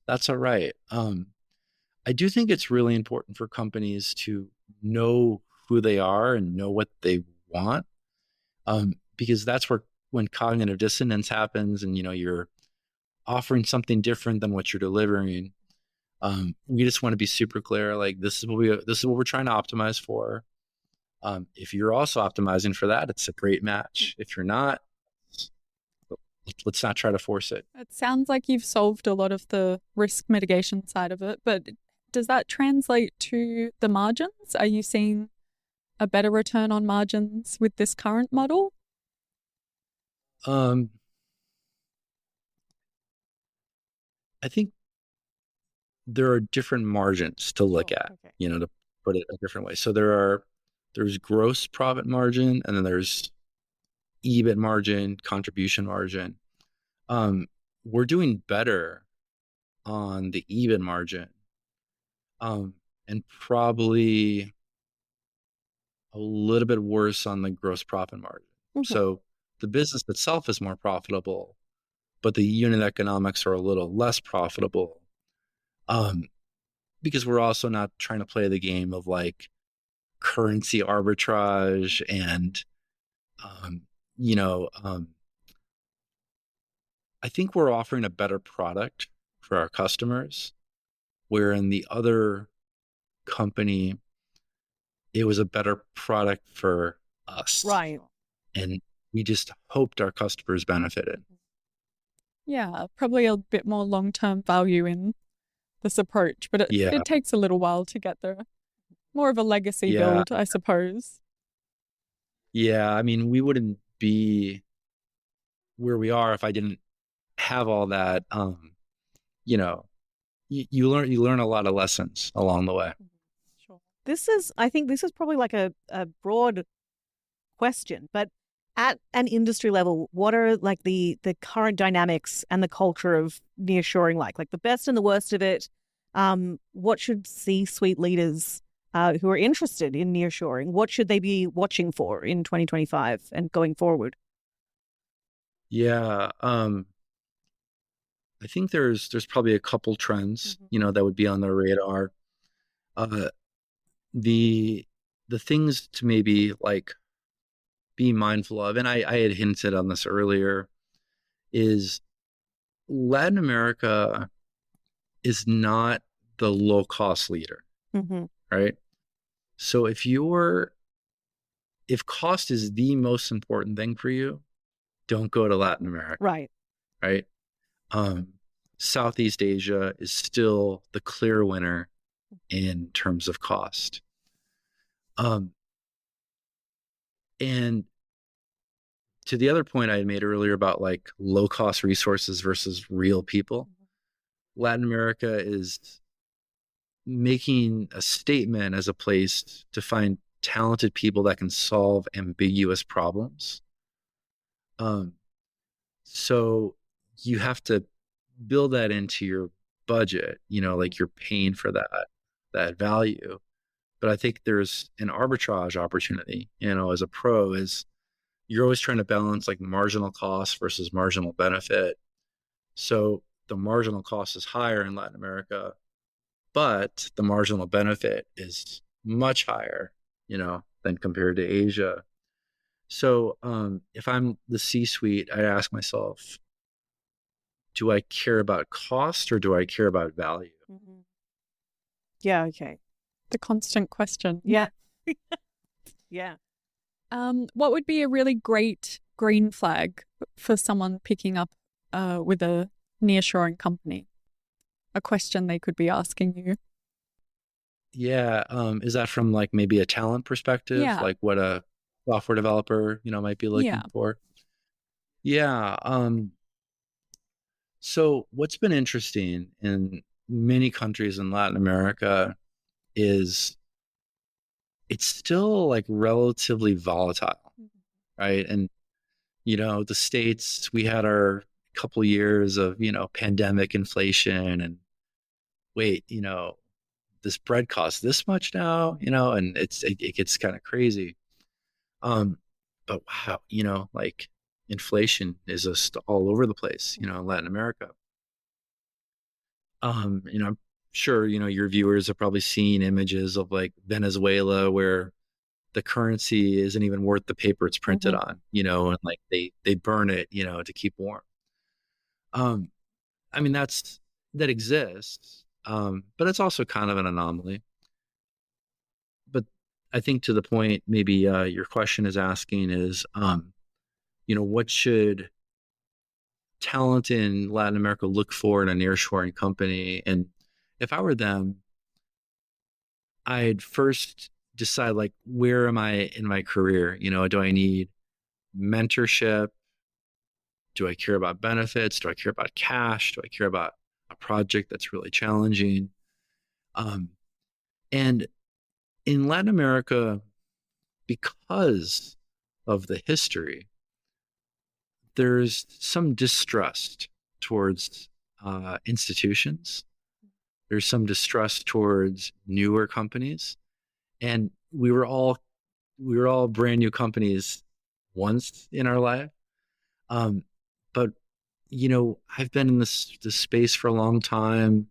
[SPEAKER 1] that's all right. I do think it's really important for companies to know who they are and know what they want, because that's where when cognitive dissonance happens and you're offering something different than what you're delivering. We just want to be super clear, like this is what we're trying to optimize for. If you're also optimizing for that, it's a great match. If you're not, let's not try to force it.
[SPEAKER 2] It sounds like you've solved a lot of the risk mitigation side of it, but does that translate to the margins? Are you seeing a better return on margins with this current model?
[SPEAKER 1] Um, I think there are different margins to look
[SPEAKER 3] Sure.
[SPEAKER 1] at,
[SPEAKER 3] Okay.
[SPEAKER 1] to put it a different way. So there's gross profit margin, and then there's EBIT margin, contribution margin. We're doing better on the EBIT margin, and probably a little bit worse on the gross profit margin.
[SPEAKER 3] Mhm.
[SPEAKER 1] So the business itself is more profitable, but the unit economics are a little less profitable. Um, because we're also not trying to play the game of like currency arbitrage and, um, you know, um, I think we're offering a better product for our customers, where in the other company, it was a better product for us.
[SPEAKER 3] Right.
[SPEAKER 1] And we just hoped our customers benefited.
[SPEAKER 2] Yeah, probably a bit more long-term value in this approach, but it,
[SPEAKER 1] Yeah.
[SPEAKER 2] it takes a little while to get there. More of a legacy
[SPEAKER 1] Yeah.
[SPEAKER 2] build, I suppose.
[SPEAKER 1] Yeah. I mean, we wouldn't be where we are if I didn't have all that. You know, you learn a lot of lessons along the way.
[SPEAKER 3] Sure. I think this is probably like a broad question, but at an industry level, what are like the current dynamics and the culture of nearshoring like the best and the worst of it? What should C-suite leaders who are interested in nearshoring, what should they be watching for in 2025 and going forward?
[SPEAKER 1] Yeah. I think there's probably a couple trends, that would be on the radar. Uh, the the things to maybe like be mindful of, and I had hinted on this earlier, is Latin America is not the low cost leader,
[SPEAKER 3] Mm-hmm.
[SPEAKER 1] right? So if cost is the most important thing for you, don't go to Latin America,
[SPEAKER 3] Right.
[SPEAKER 1] right? Um, Southeast Asia is still the clear winner in terms of cost. Um, and to the other point I made earlier about like low cost resources versus real people, Latin America is making a statement as a place to find talented people that can solve ambiguous problems. Um, so you have to build that into your budget, like you're paying for that value. But I think there's an arbitrage opportunity, as a pro is you're always trying to balance like marginal cost versus marginal benefit. So the marginal cost is higher in Latin America, but the marginal benefit is much higher, than compared to Asia. So if I'm the C-suite, I ask myself, do I care about cost or do I care about value?
[SPEAKER 3] Mm-hmm. Yeah. Okay.
[SPEAKER 2] The constant question.
[SPEAKER 3] Yeah. Yeah.
[SPEAKER 2] What would be a really great green flag for someone picking up with a nearshoring company? A question they could be asking you.
[SPEAKER 1] Yeah. Is that from like maybe a talent perspective,
[SPEAKER 2] Yeah.
[SPEAKER 1] like what a software developer, might be looking for? Yeah. So what's been interesting in many countries in Latin America is it's still like relatively volatile, right? And the States, we had our couple years of, pandemic inflation and wait, this bread costs this much now, and it gets kind of crazy. But wow, like inflation is just all over the place, in Latin America. I'm sure, your viewers have probably seen images of like Venezuela where the currency isn't even worth the paper it's printed on, and like they burn it, to keep warm. I mean, that exists. But it's also kind of an anomaly. But I think to the point maybe your question is asking is, what should talent in Latin America look for in a nearshoring company? And if I were them, I'd first decide like, where am I in my career? Do I need mentorship? Do I care about benefits? Do I care about cash? Do I care about a project that's really challenging? Um, and in Latin America, because of the history, there's some distrust towards institutions. There's some distrust towards newer companies, and we were all brand new companies once in our life. But I've been in this space for a long time.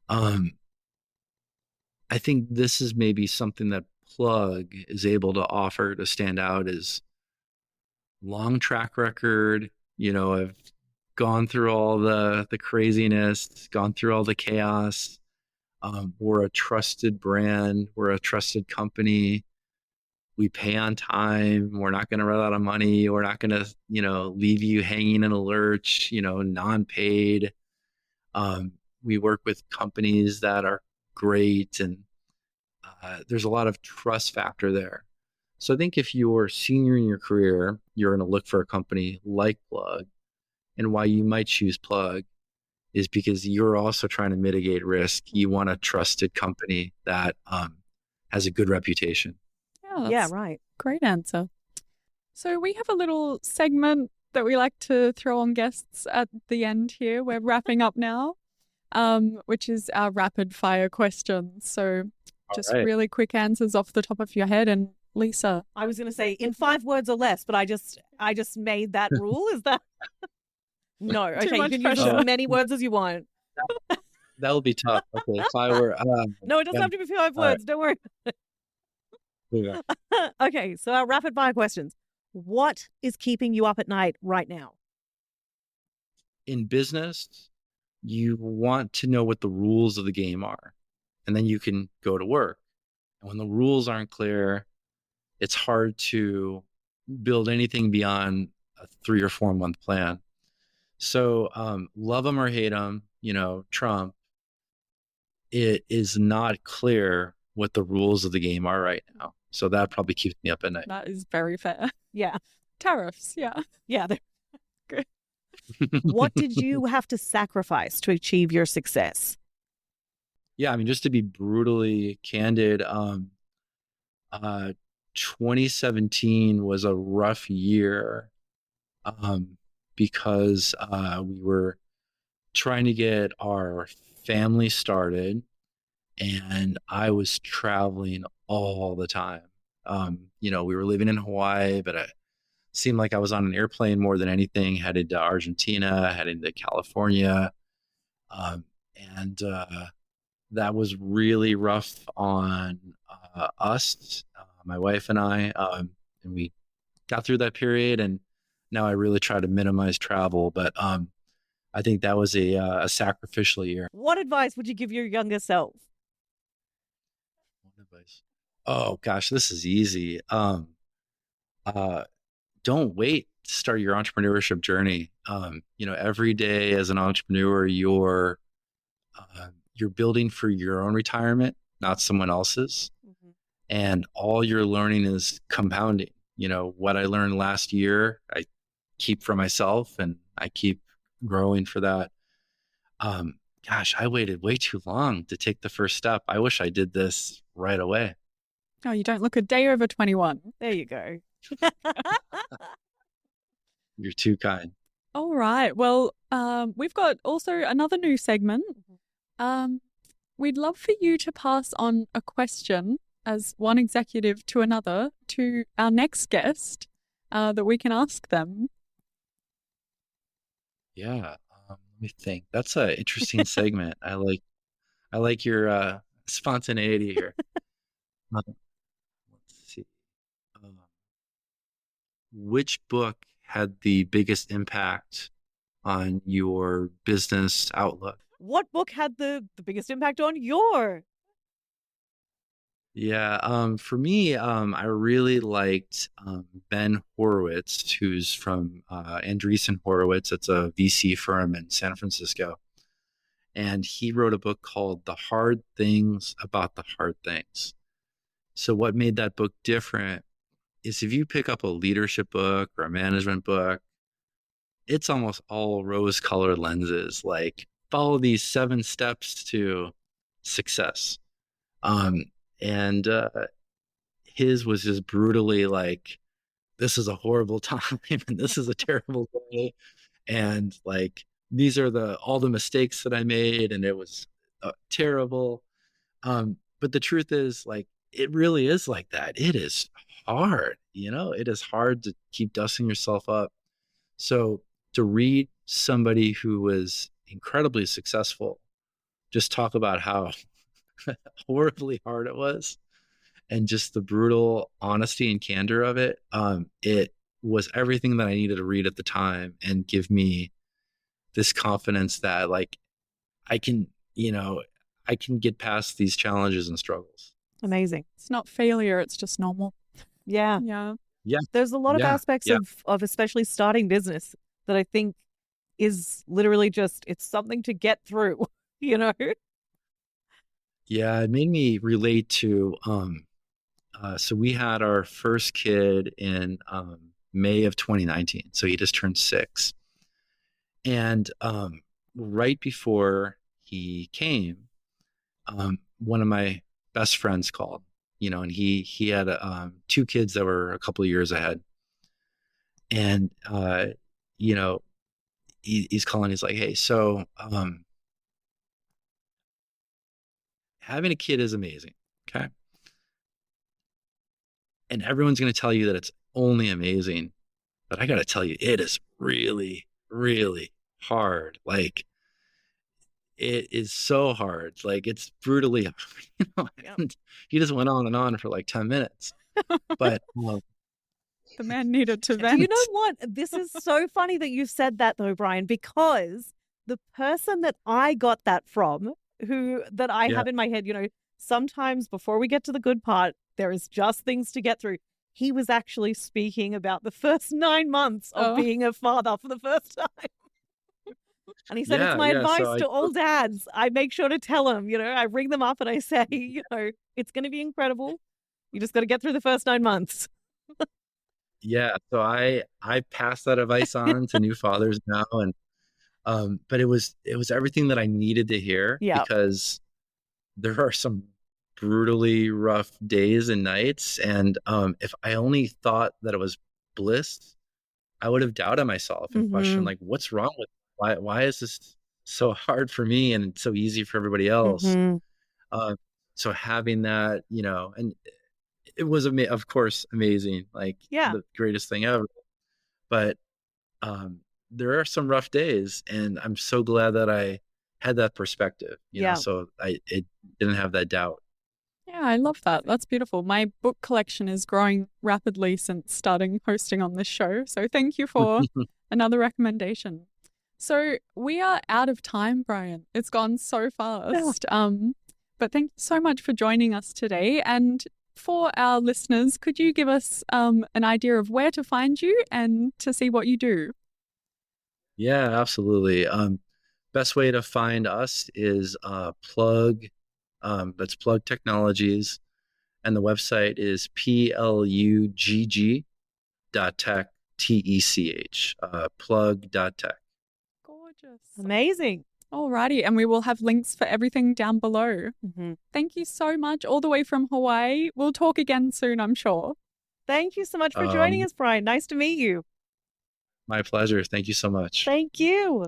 [SPEAKER 1] Um, I think this is maybe something that Plugg is able to offer to stand out is long track record. I've gone through all the craziness, gone through all the chaos. We're a trusted brand. We're a trusted company. We pay on time. We're not going to run out of money. We're not going to, leave you hanging in a lurch, non-paid. We work with companies that are great, and there's a lot of trust factor there. So I think if you're senior in your career, you're going to look for a company like Plugg. And why you might choose Plugg is because you're also trying to mitigate risk. You want a trusted company that has a good reputation.
[SPEAKER 2] Yeah,
[SPEAKER 3] Right.
[SPEAKER 2] Great answer. So we have a little segment that we like to throw on guests at the end here. We're wrapping up now, which is our rapid fire questions. So just really quick answers off the top of your head. And Lisa,
[SPEAKER 3] I was going to say in 5 words or less, but I just made that rule. Is that no? Okay, you can use as many words as you want.
[SPEAKER 1] That will be tough. Okay, if I were
[SPEAKER 3] no, it doesn't have to be 5 words. Right. Don't worry.
[SPEAKER 1] Yeah.
[SPEAKER 3] Okay, so our rapid fire questions. What is keeping you up at night right now?
[SPEAKER 1] In business, you want to know what the rules of the game are, and then you can go to work. And when the rules aren't clear, it's hard to build anything beyond a 3 or 4 month plan. So, love them or hate them, Trump, it is not clear what the rules of the game are right now. So that probably keeps me up at night.
[SPEAKER 2] That is very fair.
[SPEAKER 3] Yeah.
[SPEAKER 2] Tariffs, yeah.
[SPEAKER 3] Yeah. Good. What did you have to sacrifice to achieve your success?
[SPEAKER 1] Yeah, I mean, just to be brutally candid, 2017 was a rough year, because we were trying to get our family started, and I was traveling all the time. We were living in Hawaii, but it seemed like I was on an airplane more than anything, headed to Argentina, headed to California. And that was really rough on us, my wife and I. And we got through that period, and now I really try to minimize travel. But I think that was a sacrificial year.
[SPEAKER 3] What advice would you give your younger self?
[SPEAKER 1] What advice? Oh gosh, this is easy. Don't wait to start your entrepreneurship journey. Every day as an entrepreneur, you're building for your own retirement, not someone else's.
[SPEAKER 3] Mm-hmm.
[SPEAKER 1] And all you're learning is compounding. What I learned last year, I keep for myself, and I keep growing for that. Gosh, I waited way too long to take the first step. I wish I did this right away.
[SPEAKER 2] Oh, you don't look a day over 21.
[SPEAKER 3] There you go.
[SPEAKER 1] You're too kind.
[SPEAKER 2] All right. Well, we've got also another new segment. We'd love for you to pass on a question as one executive to another to our next guest that we can ask them.
[SPEAKER 1] Yeah. Let me think. That's an interesting segment. I like your spontaneity here. Let's see. Which book had the biggest impact on your business outlook?
[SPEAKER 3] What book had the biggest impact on your?
[SPEAKER 1] Yeah, for me, I really liked Ben Horowitz, who's from Andreessen Horowitz. It's a VC firm in San Francisco. And he wrote a book called The Hard Things About the Hard Things. So what made that book different is if you pick up a leadership book or a management book, it's almost all rose-colored lenses, like follow these 7 steps to success. And his was just brutally like, this is a horrible time and this is a terrible day. And like, these are all the mistakes that I made, and it was terrible. But the truth is, like, it really is like that. It is hard, it is hard to keep dusting yourself up. So to read somebody who was incredibly successful just talk about how horribly hard it was, and just the brutal honesty and candor of it, it was everything that I needed to read at the time and give me this confidence that like I can get past these challenges and struggles.
[SPEAKER 3] Amazing.
[SPEAKER 2] It's not failure, it's just normal.
[SPEAKER 3] Yeah.
[SPEAKER 2] Yeah.
[SPEAKER 1] Yeah.
[SPEAKER 3] There's a lot of aspects of especially starting business that I think is literally just, it's something to get through,
[SPEAKER 1] Yeah, it made me relate to so we had our first kid in May of 2019. So he just turned 6. And right before he came, one of my best friends called, and he had 2 kids that were a couple of years ahead. And he's calling. He's like, hey, so having a kid is amazing, okay? And everyone's going to tell you that it's only amazing, but I got to tell you, it is really, really hard. Like, it is so hard. Like, it's brutally hard. And he just went on and on for like 10 minutes. But
[SPEAKER 2] the man needed to
[SPEAKER 3] Do
[SPEAKER 2] vent.
[SPEAKER 3] you know what? This is so funny that you said that though, Brian, because the person that I got that from, that I
[SPEAKER 1] Yeah.
[SPEAKER 3] have in my head, sometimes before we get to the good part, there is just things to get through. He was actually speaking about the first 9 months of being a father for the first time. And he said, it's my
[SPEAKER 1] Yeah.
[SPEAKER 3] advice
[SPEAKER 1] So
[SPEAKER 3] to all dads. I make sure to tell them, I ring them up and I say, it's going to be incredible. You just got to get through the first 9 months.
[SPEAKER 1] so I pass that advice on to new fathers now, and but it was everything that I needed to hear,
[SPEAKER 3] Yeah.
[SPEAKER 1] because there are some brutally rough days and nights, and if I only thought that it was bliss, I would have doubted myself and questioned, like, what's wrong with why is this so hard for me and so easy for everybody else? So having that, and it was of course amazing, like the greatest thing ever. But there are some rough days, and I'm so glad that I had that perspective, so it didn't have that doubt.
[SPEAKER 2] Yeah, I love that. That's beautiful. My book collection is growing rapidly since starting hosting on this show. So thank you for another recommendation. So we are out of time, Brian. It's gone so fast. But thank you so much for joining us today. And for our listeners, could you give us an idea of where to find you and to see what you do?
[SPEAKER 1] Yeah, absolutely. Best way to find us is Plugg. That's Plugg Technologies, and the website is plugg.tech, TECH, plugg.tech.
[SPEAKER 2] Gorgeous.
[SPEAKER 3] Amazing.
[SPEAKER 2] Alrighty, and we will have links for everything down below. Thank you so much, all the way from Hawaii. We'll talk again soon, I'm sure.
[SPEAKER 3] Thank you so much for joining us, Brian. Nice to meet you.
[SPEAKER 1] My pleasure. Thank you so much.
[SPEAKER 3] Thank you.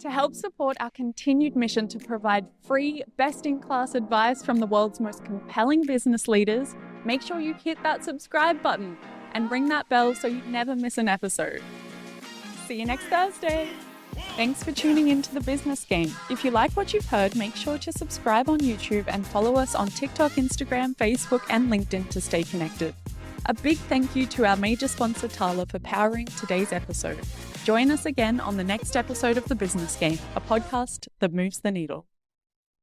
[SPEAKER 2] To help support our continued mission to provide free, best-in-class advice from the world's most compelling business leaders, make sure you hit that subscribe button and ring that bell so you never miss an episode. See you next Thursday. Thanks for tuning into The Business Game. If you like what you've heard, make sure to subscribe on YouTube and follow us on TikTok, Instagram, Facebook, and LinkedIn to stay connected. A big thank you to our major sponsor, Tala, for powering today's episode. Join us again on the next episode of The Business Game, a podcast that moves the needle.